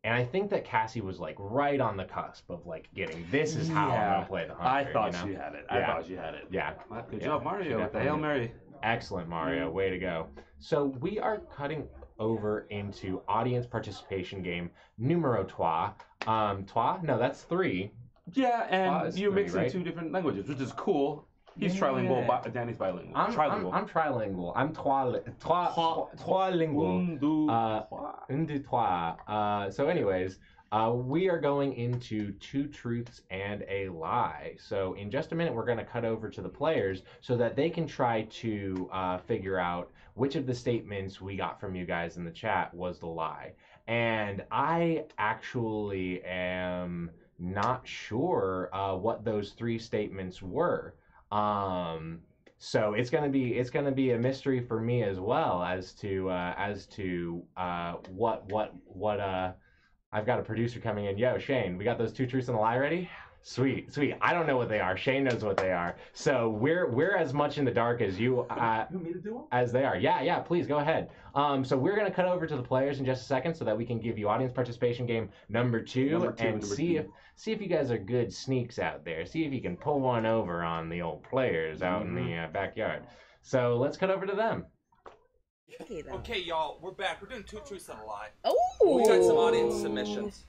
And I think that Cassie was, like, right on the cusp of, like, getting, this is how I'm going to play the hunter. I thought you know? she had it. Yeah. I thought she had it. Yeah. Well, good Yeah. job, She Mario, with the definitely Hail did. Mary. Excellent, Mario. Way to go. So we are cutting over into audience participation game numero trois. Trois? No, that's 3. Yeah, Trois and is you 3, mix right? in 2 different languages, which is cool. He's Yeah. trilingual. Danny's bilingual. I'm trilingual. trilingual. I'm trois-lingual. Un, deux, trois. So anyways, We are going into 2 truths and a lie. So in just a minute, we're going to cut over to the players so that they can try to figure out which of the statements we got from you guys in the chat was the lie. And I actually am not sure what those 3 statements were. So it's gonna be a mystery for me as well as to what I've got a producer coming in. Yo, Shane, we got those 2 truths and a lie ready? Sweet. I don't know what they are. Shane knows what they are. So we're as much in the dark as you want me to do them? as they are. Yeah, please go ahead. So we're gonna cut over to the players in just a second so that we can give you audience participation game number 2 and see if you guys are good sneaks out there. See if you can pull one over on the old players out in the backyard. So let's cut over to them. Okay, y'all, we're back. We're doing 2 truths and a lie. Oh! We got some audience submissions.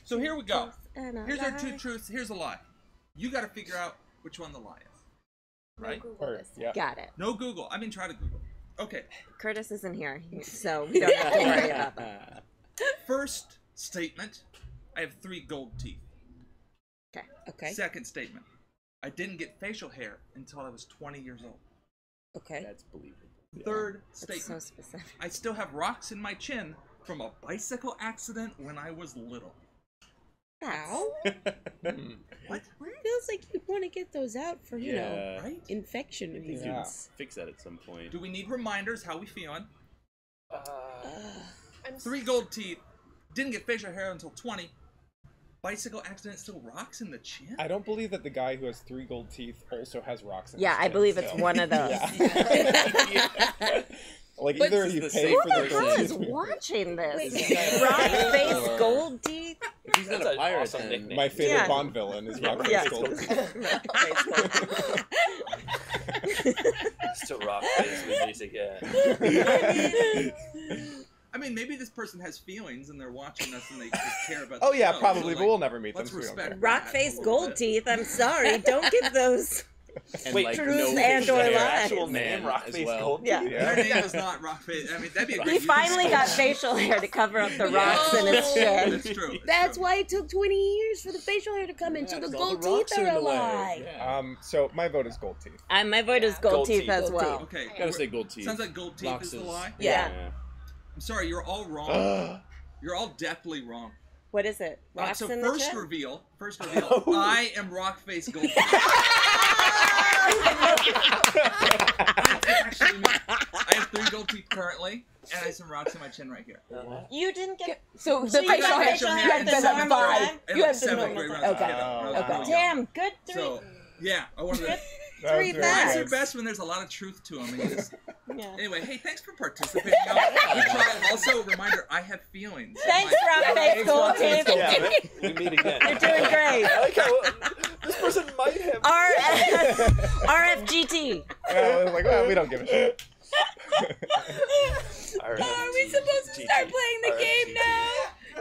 So here we go. Here's our 2 truths. Here's a lie. You got to figure out which one the lie is. Right? No Google this. Yeah. Got it. No Google. I mean, try to Google. Okay. Curtis isn't here, so we don't have to worry about that. First statement, I have 3 gold teeth. Okay. Second statement, I didn't get facial hair until I was 20 years old. Okay. That's believable. Third That's statement, so specific. I still have rocks in my chin from a bicycle accident when I was little. Ow? What? Feels like you'd want to get those out for, you know, Right? infection reasons. Fix that at some point. Do we need reminders? How we feeling? I'm 3 gold teeth, didn't get facial hair until 20. Bicycle accident, still rocks in the chin? I don't believe that the guy who has 3 gold teeth also has rocks in Yeah, his I chin, believe it's so- one of those. Yeah. Like, But either this you is pay Who for the the hell gold is teeth. watching this? Wait. Rock face, gold teeth. If he's not That's a an pirate, awesome then... nickname. My favorite Yeah. Bond villain is Rock Yeah. Face Gold Teeth. Still rock face with music, yeah. I mean, maybe this person has feelings and they're watching us and they just care about the Oh yeah, show, probably, so, but we'll never meet them. let's So we don't care. respect Rock that face, a little gold bit. teeth. I'm sorry. Don't give those. And Wait, like truth no and facial or hair. lies. Actual Man name, rock as face well. gold. Yeah. Her name is not Rockface. I mean, that'd be a great He use finally of got it. facial hair to cover up the rocks in his chin. That's true. That's why it took 20 years for the facial hair to come in, so the All gold rocks teeth are in a the way. lie. Yeah. So my vote is gold teeth. And my vote is gold Gold teeth teeth. as Gold well. Okay. Gotta say gold teeth. Sounds like gold teeth Rocks is the lie. Yeah. I'm sorry, you're all wrong. You're all deathly wrong. What is it? Rocks So in the first chin? reveal, I am Rockface Gold Teeth. Actually, no. I have 3 gold teeth currently, and I have some rocks in my chin right here. You didn't get. So the So you facial got hair, facial you hair had at been the a normal vibe. time? And You like had been 7th normal grade time. rounds Okay. together. I was Okay. young. Damn, good 3. So, yeah, I wanted to. That was 3 very facts. Lies are nice. best when there's a lot of truth to them. And you just... Yeah. Anyway, hey, thanks for participating. We try. Also, reminder, I have feelings. Thanks, My- Rockface Gold Teeth. Yeah, we meet again. You're doing great. I like how this person might have. RFGT. Yeah, I was like, well, we don't give a shit. Are we supposed to start playing the game now?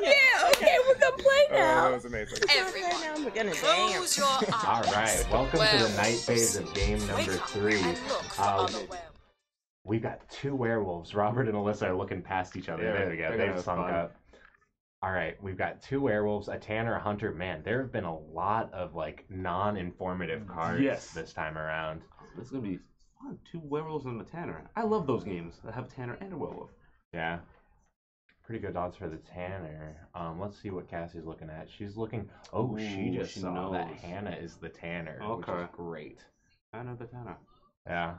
Yeah. Yeah, okay, we're gonna play Oh, that now. was amazing. Everyone, We're gonna close your eyes. All right, welcome to the night phase of game number Wake up 3. and look for other werewolves. We've got 2 werewolves. Robert and Alyssa are looking past each other. Yeah, There we go. they're They've gonna have sunk fun. up. All right, we've got 2 werewolves, a tanner, a hunter. Man, there have been a lot of like non-informative cards Yes. this time around. This is gonna be fun. 2 werewolves and a tanner. I love those games that have a tanner and a werewolf. Yeah. Pretty good odds for the tanner. Let's see what Cassie's looking at. She's looking. Oh, she Ooh, just she saw that knows. Hannah is the tanner, which Okay. is great. Tanner the tanner. Yeah.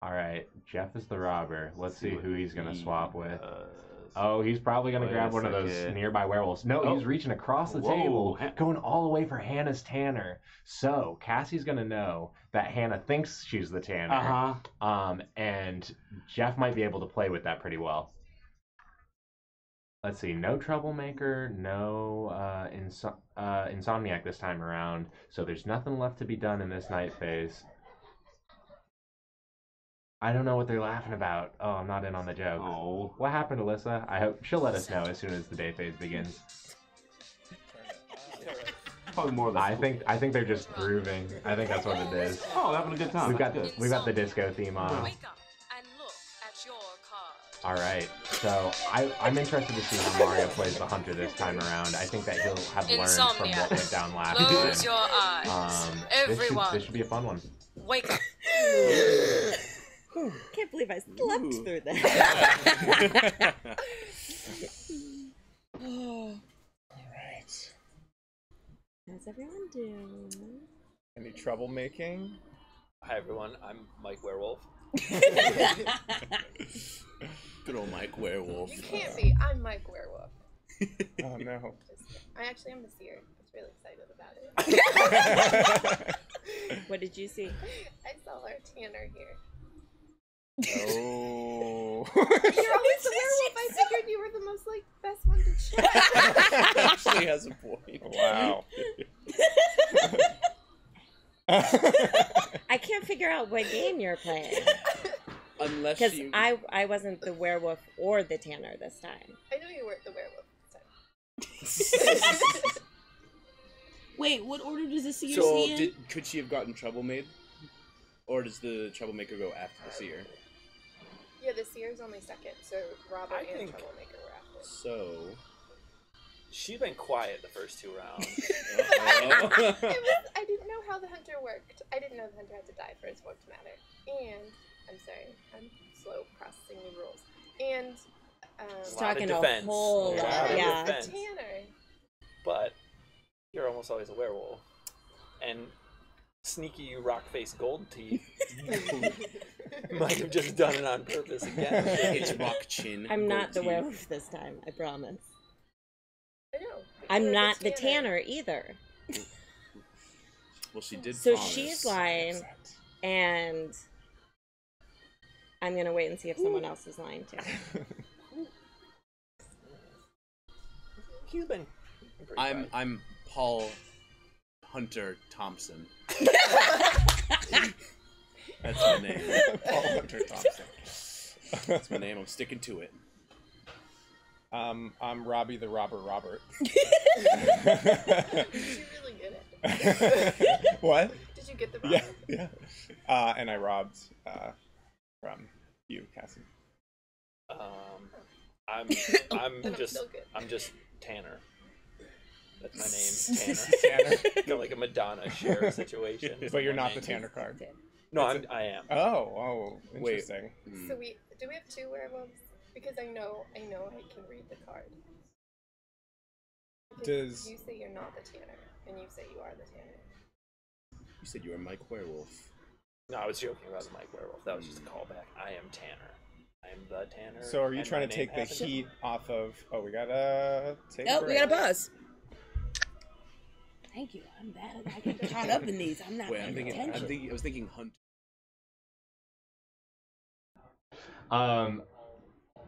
All right, Jeff is the robber. Let's see what who he's gonna he swap with. does. Oh, he's probably gonna Wait grab a one of those second. nearby werewolves. No, Oh. he's reaching across the Whoa. table, going all the way for Hannah's tanner. So Cassie's gonna know that Hannah thinks she's the tanner. And Jeff might be able to play with that pretty well. Let's see, no troublemaker, no insomniac this time around. So there's nothing left to be done in this night phase. I don't know what they're laughing about. Oh, I'm not in on the joke. Oh. What happened, Alyssa? I hope she'll let us know as soon as the day phase begins. Probably more of the I think they're just grooving. I think that's what it is. Oh, they're having a good time. We've That's got good. we've got the disco theme on. Wake up and look at your card. All right, so I'm interested to see how Mario plays the hunter this time around. I think that he'll have learned from what went down last time. Close your eyes. Everyone. This should be a fun one. Wake up. Can't believe I slept through that. Oh. Alright. How's everyone doing? Any troublemaking? Hi everyone, I'm Mike Werewolf. Good old Mike Werewolf. You can't be. I'm Mike Werewolf. Oh no. I actually am a seer. I was really excited about it. What did you see? I saw our Tanner here. Oh. You're always the werewolf. I figured you were the most best one to check. Actually has a point. Wow. I can't figure out what game you're playing. Unless Because you... I wasn't the werewolf or the Tanner this time. I know you weren't the werewolf this time. Wait, what order does the seer So, see in? could she have gotten trouble made? Or does the troublemaker go after the seer? Yeah, the seer's only second, so Robert and think- Troublemaker were after. So... She's been quiet the first 2 rounds. I didn't know how the hunter worked. I didn't know the hunter had to die for his vote to matter. And I'm sorry, I'm slow processing the rules. And Talking a defense. whole lot, yeah. Defense. Tanner. But you're almost always a werewolf. And sneaky rock-faced gold teeth might have just done it on purpose again. It's rock chin. I'm not the teeth. werewolf this time, I promise. I know. I'm not the Tanner either. Well, she did So promise. she's lying, and I'm gonna wait and see if someone else is lying too. He's been pretty quiet. I'm Paul Hunter Thompson. That's my name. Paul Hunter Thompson. That's my name. I'm sticking to it. I'm Robbie the Robber Robert. Did you really get it? What? Did you get the robber? Yeah. And I robbed from you, Cassie. I'm Then just still good. I'm just Tanner. That's my name, Tanner. Tanner. Kind of like a Madonna Cher situation. But you're My not the name. Tanner card. No, I am. Oh, interesting. So do we have 2 werewolves? Because I know I can read the card. Because Does you say you're not the Tanner, and you say you are the Tanner. You said you were Mike Werewolf. No, I was joking about the Mike Werewolf. That was just a callback. I am Tanner. I am the Tanner. So are you and trying my to name take the happens to- heat off of? Oh, we gotta take. Nope, a we break. gotta pause. Thank you. I'm bad. I get caught up in these. I'm not Wait, paying attention. I was thinking Hunt.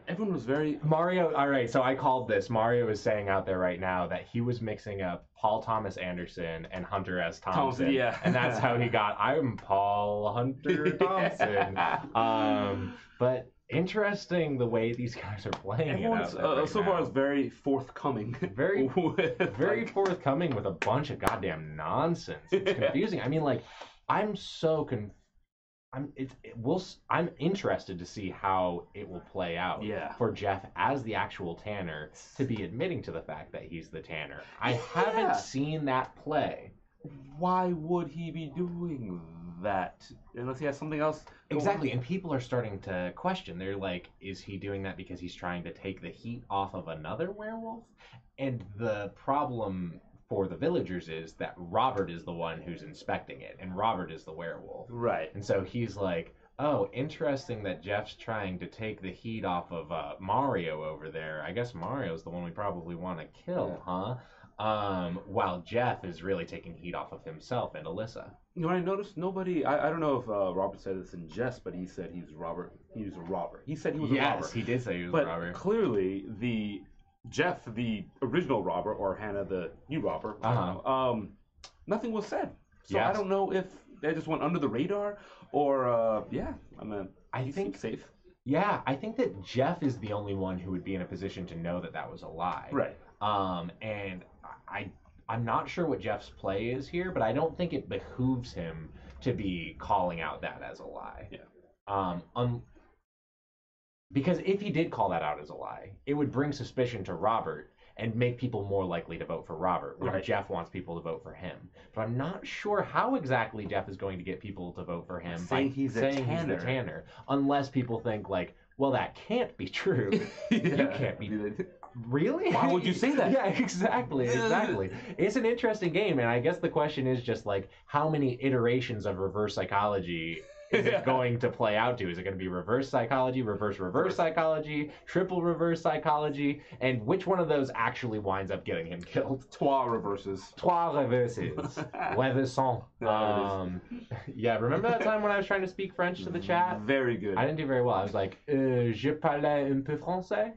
Everyone was very Mario. All right, so I called this. Mario is saying out there right now that he was mixing up Paul Thomas Anderson and Hunter S. Thompson. Yeah. And that's how he got. I'm Paul Hunter Thompson. But interesting the way these guys are playing. Everyone's it out there right so far now. is very forthcoming. Very forthcoming with a bunch of goddamn nonsense. It's confusing. I mean, like, I'm so confused. I'm interested to see how it will play out for Jeff as the actual Tanner to be admitting to the fact that he's the Tanner. I haven't seen that play. Why would he be doing that unless he has something else? Exactly, and people are starting to question. They're like, is he doing that because he's trying to take the heat off of another werewolf? And the problem for the villagers is that Robert is the one who's inspecting it, and Robert is the werewolf. Right. And so he's like, oh, interesting that Jeff's trying to take the heat off of Mario over there. I guess Mario's the one we probably want to kill, huh? While Jeff is really taking heat off of himself and Alyssa. You know what I noticed? Nobody. I don't know if Robert said this in jest, but he said he's Robert. He was a robber. He said he was a robber. Yes, he did say he was but a robber. Clearly, Jeff, the original robber, or Hannah, the new robber, I don't know, nothing was said. So I don't know if they just went under the radar, or I think safe. Yeah, I think that Jeff is the only one who would be in a position to know that that was a lie. Right. And I'm not sure what Jeff's play is here, but I don't think it behooves him to be calling out that as a lie. Yeah. Because if he did call that out as a lie, it would bring suspicion to Robert and make people more likely to vote for Robert, where Jeff wants people to vote for him. But I'm not sure how exactly Jeff is going to get people to vote for him Saying he's the tanner, unless people think like, well, that can't be true. You can't be. Really? Why would you say that? Yeah, exactly. It's an interesting game, and I guess the question is just like, how many iterations of reverse psychology is it going to play out to? Is it going to be reverse psychology, reverse psychology, triple reverse psychology, and which one of those actually winds up getting him killed? Trois reverses. Reversant. Yeah, remember that time when I was trying to speak French to the chat? Very good. I didn't do very well. I was like, je parlais un peu français.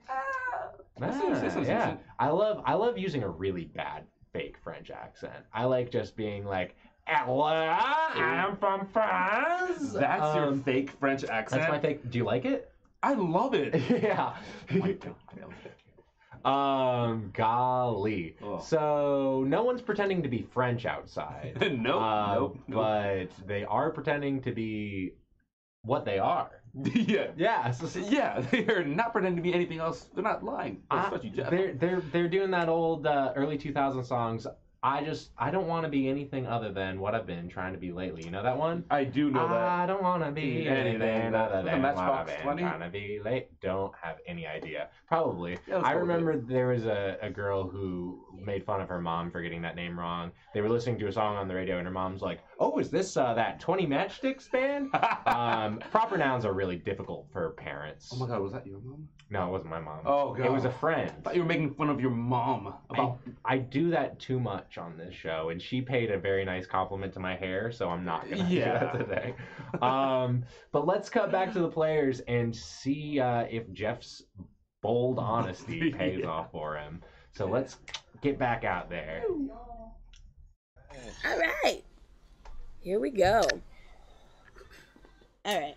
Yeah. I love using a really bad fake French accent. I like just being like, hello, I'm from France. That's your fake French accent? That's my fake. Do you like it? I love it. Yeah. Golly. Oh. So no one's pretending to be French outside. Nope. But they are pretending to be what they are. Yeah, they're not pretending to be anything else. They're not lying. Especially Jeff. They're doing that old early 2000 songs. I don't want to be anything other than what I've been trying to be lately. You know that one? I do know that. I don't want to be anything other than what I've been 20? trying to be late. Don't have any idea. Probably. Yeah, I remember there was a girl who made fun of her mom for getting that name wrong. They were listening to a song on the radio, and her mom's like, "Oh, is this that 20 Matchsticks band?" Proper nouns are really difficult for parents. Oh my God, was that your mom? No, it wasn't my mom. Oh God, it was a friend. I thought you were making fun of your mom. I do that too much on this show, and she paid a very nice compliment to my hair, so I'm not gonna do that today. But let's cut back to the players and see if Jeff's bold honesty pays off for him. So let's get back out there. All right, here we go. All right.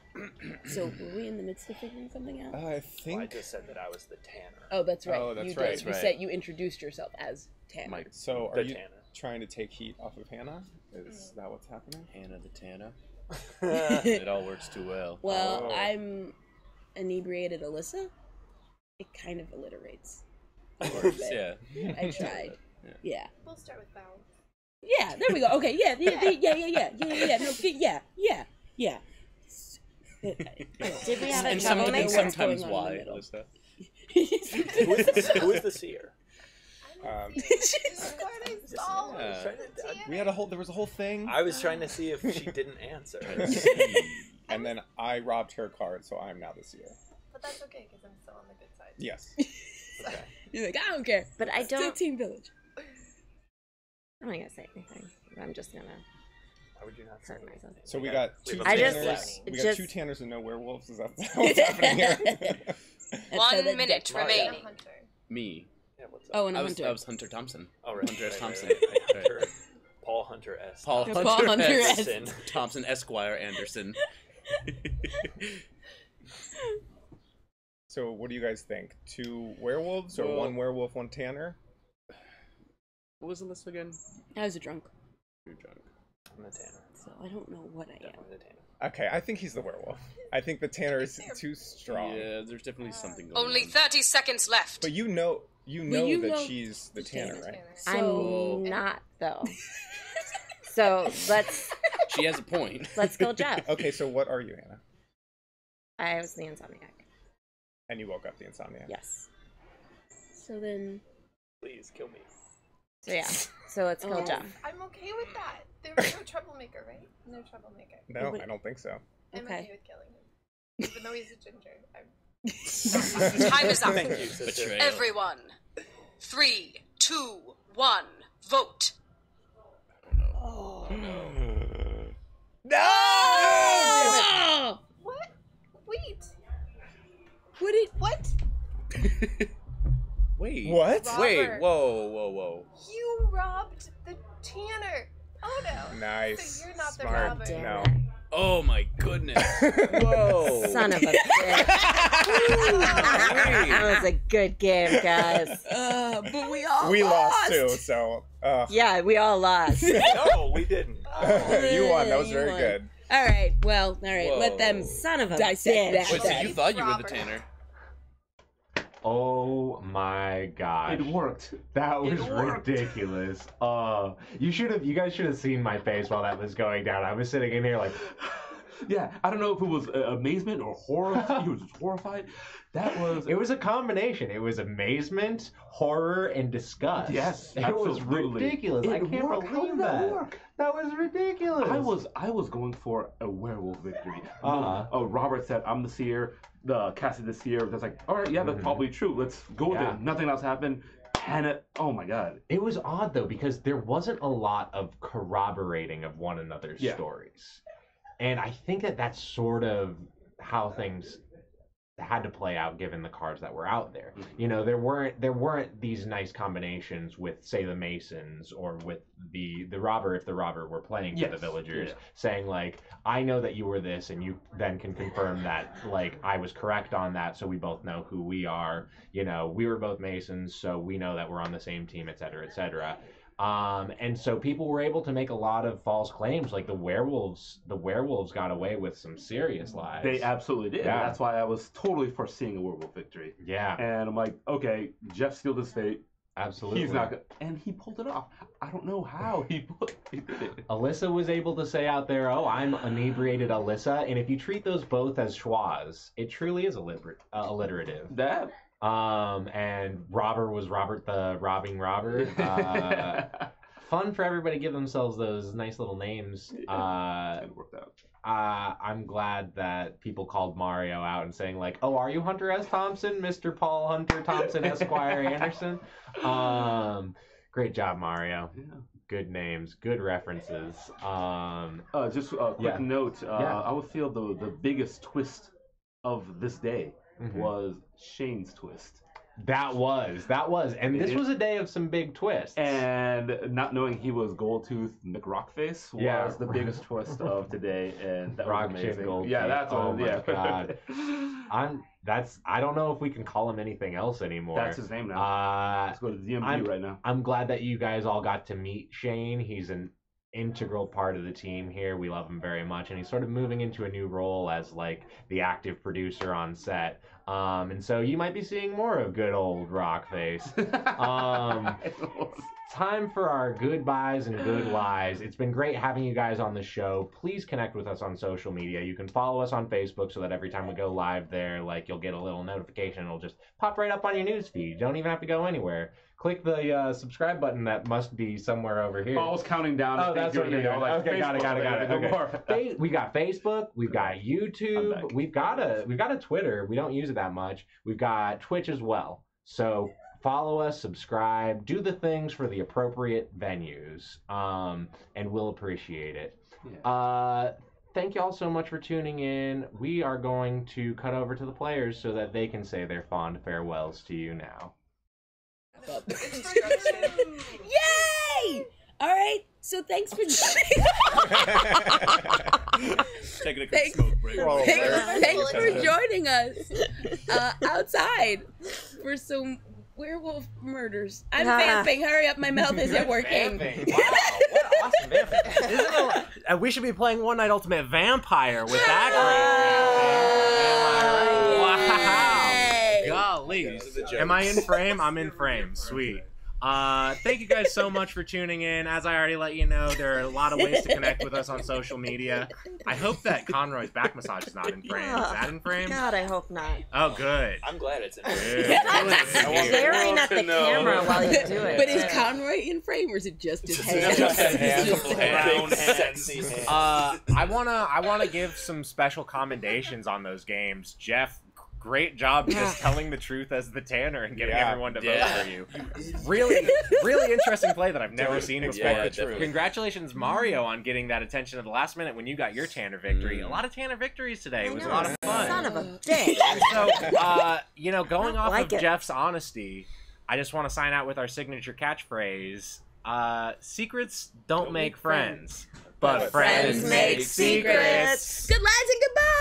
So were we in the midst of figuring something out? I think. Well, I just said that I was the tanner. Oh, that's right. Oh, that's you right. did. You said you introduced yourself as Tanner. So The are you Tanner. trying to take heat off of Hannah? Is that what's happening? Hannah the Tanner. It all works too well. Well, I'm inebriated Alyssa. It kind of alliterates. Yeah. I tried. Yeah. We'll start with vowels. Yeah, there we go. Okay, yeah. No, yeah. Did we have a And troublemaker? sometimes why, Alyssa? Who is the seer? We had there was a whole thing. I was trying to see if she didn't answer. And then I robbed her card, so I'm now the seer. But that's okay, because I'm still on the good side. Yes. Okay. You're like, I don't care. But I Still don't. Team Village. I'm not gonna say anything. I'm just gonna Why would you not say hurt myself. So we got two I tanners. just- We got just- 2 tanners and no werewolves. Is that what's happening here? 1 minute remaining. Me. Yeah, what's up? Oh, and a I was Hunter. Hunter Thompson. Oh, right. Hunter S. Right, Thompson. right. Right. Paul Hunter S. Paul Paul Hunter, Hunter S. S. Thompson Esquire Anderson. So what do you guys think? 2 werewolves or Well- 1 werewolf, 1 tanner? What was the list again? I was a drunk, You're drunk. I'm the tanner. so I don't know what I am. Definitely the tanner. Okay, I think he's the werewolf. I think the tanner is too strong. Yeah, there's definitely something going Only on. 30 seconds left. But you know you that know she's the tanner, right? So- I'm not though. So let's She has a point. go, Jeff. Okay, so what are you, Hannah? I was the insomniac. And you woke up the insomnia. Yes. So then, Please kill me. So yeah. So let's kill Oh. Jeff. I'm okay with that. There was no troublemaker, right? No troublemaker. No, I don't think so. I'm Okay. okay with killing him. Even though he's a ginger. Time is up. Thank you, sister. Betrayal. Everyone. 3, 2, 1. Vote. oh No! no! What? Wait. What? Wait. What? Wait. Robert. Whoa. You robbed the tanner. Oh no. Nice. So you're not Smart. the robber. Damn No. it. Oh my goodness. Whoa. Son of a bitch. That was a good game, guys. But we all We lost too, so Yeah, we all lost. No, we didn't. you won. That was You very won. good. All right. Well, all right. Whoa. Let them Son of a dissect bitch. Wait, so you He's thought you were the Robert. tanner? Oh my gosh. It worked. That was It worked. ridiculous. You guys should have seen my face while that was going down. I was sitting in here like, yeah, I don't know if it was amazement or horror. He was just horrified. It was a combination. It was amazement, horror, and disgust. Yes, it absolutely. was ridiculous. I can't worked. How believe did that that. work? That was ridiculous. I was going for a werewolf victory. Uh-huh. Robert said, "I'm the seer." The Cassie the seer. That's like, all right, yeah, that's probably true. Let's go with it. Nothing else happened. Hannah, oh my god. It was odd though because there wasn't a lot of corroborating of one another's stories, and I think that that's sort of how things had to play out given the cards that were out there. You know, there weren't these nice combinations with, say, the Masons or with the robber, if the robber were playing for the villagers, saying like, I know that you were this, and you then can confirm that like I was correct on that, so we both know who we are. You know, we were both Masons, so we know that we're on the same team, etc., etc. And so people were able to make a lot of false claims, like the werewolves got away with some serious lies. They absolutely did. Yeah. That's why I was totally foreseeing a werewolf victory. Yeah. And I'm like, okay, Jeff sealed his fate. Absolutely. He's not gonna, and he pulled it off. I don't know how he did it. Alyssa was able to say out there, "Oh, I'm inebriated Alyssa," and if you treat those both as schwas, it truly is alliterative. That. And Robert was Robert the robbing robber. Fun for everybody to give themselves those nice little names. It worked out. I'm glad that people called Mario out and saying like, "Oh, are you Hunter S. Thompson, Mr. Paul Hunter Thompson, Esquire Anderson?" Great job, Mario. Yeah. Good names, good references. Just a quick note. I would feel the biggest twist of this day was Shane's twist. That was, and this was a day of some big twists. And not knowing he was Goldtooth McRockface was the biggest twist of today, and that was amazing. Goldtooth. Yeah, that's my god. I don't know if we can call him anything else anymore. That's his name now. Let's go to the DMV right now. I'm glad that you guys all got to meet Shane. He's an integral part of the team here. We love him very much, and he's sort of moving into a new role as like the active producer on set. And so you might be seeing more of good old Rockface. Time for our goodbyes and good lies. It's been great having you guys on the show. Please connect with us on social media. You can follow us on Facebook so that every time we go live there, like you'll get a little notification. It'll just pop right up on your news feed. You don't even have to go anywhere. Click the subscribe button that must be somewhere over here. I was counting down. Oh, that's what you're doing. Like okay, got it. Okay. We got Facebook. We've got YouTube. We've got a Twitter. We don't use it that much. We've got Twitch as well. So follow us, subscribe, do the things for the appropriate venues, and we'll appreciate it. Yeah. Thank you all so much for tuning in. We are going to cut over to the players so that they can say their fond farewells to you now. Yay! All right, so thanks for joining. Taking a quick smoke break. Thanks for joining us outside for some werewolf murders. I'm vamping. Hurry up, my mouth isn't working. Vamping. Wow, what awesome vamping. We should be playing One Night Ultimate Vampire with that great. Wow. Golly. Am I in frame? I'm in frame. Sweet. Thank you guys so much for tuning in. As I already let you know, there are a lot of ways to connect with us on social media. I hope that Conroy's back massage is not in frame. Is that in frame? God, I hope not. Oh, good. I'm glad it's in frame. Staring at the camera while you do it. But is Conroy in frame, or is it just his head? I wanna give some special commendations on those games. Jeff, great job just telling the truth as the Tanner and getting everyone to vote for you. Really interesting play that I've never seen before. Congratulations, Mario, on getting that attention at the last minute when you got your Tanner victory. A lot of Tanner victories today. It was a lot of fun. Son of a bitch. So, going off of Jeff's honesty, I just want to sign out with our signature catchphrase. Secrets don't make friends, but friends make secrets. Good lads and goodbye.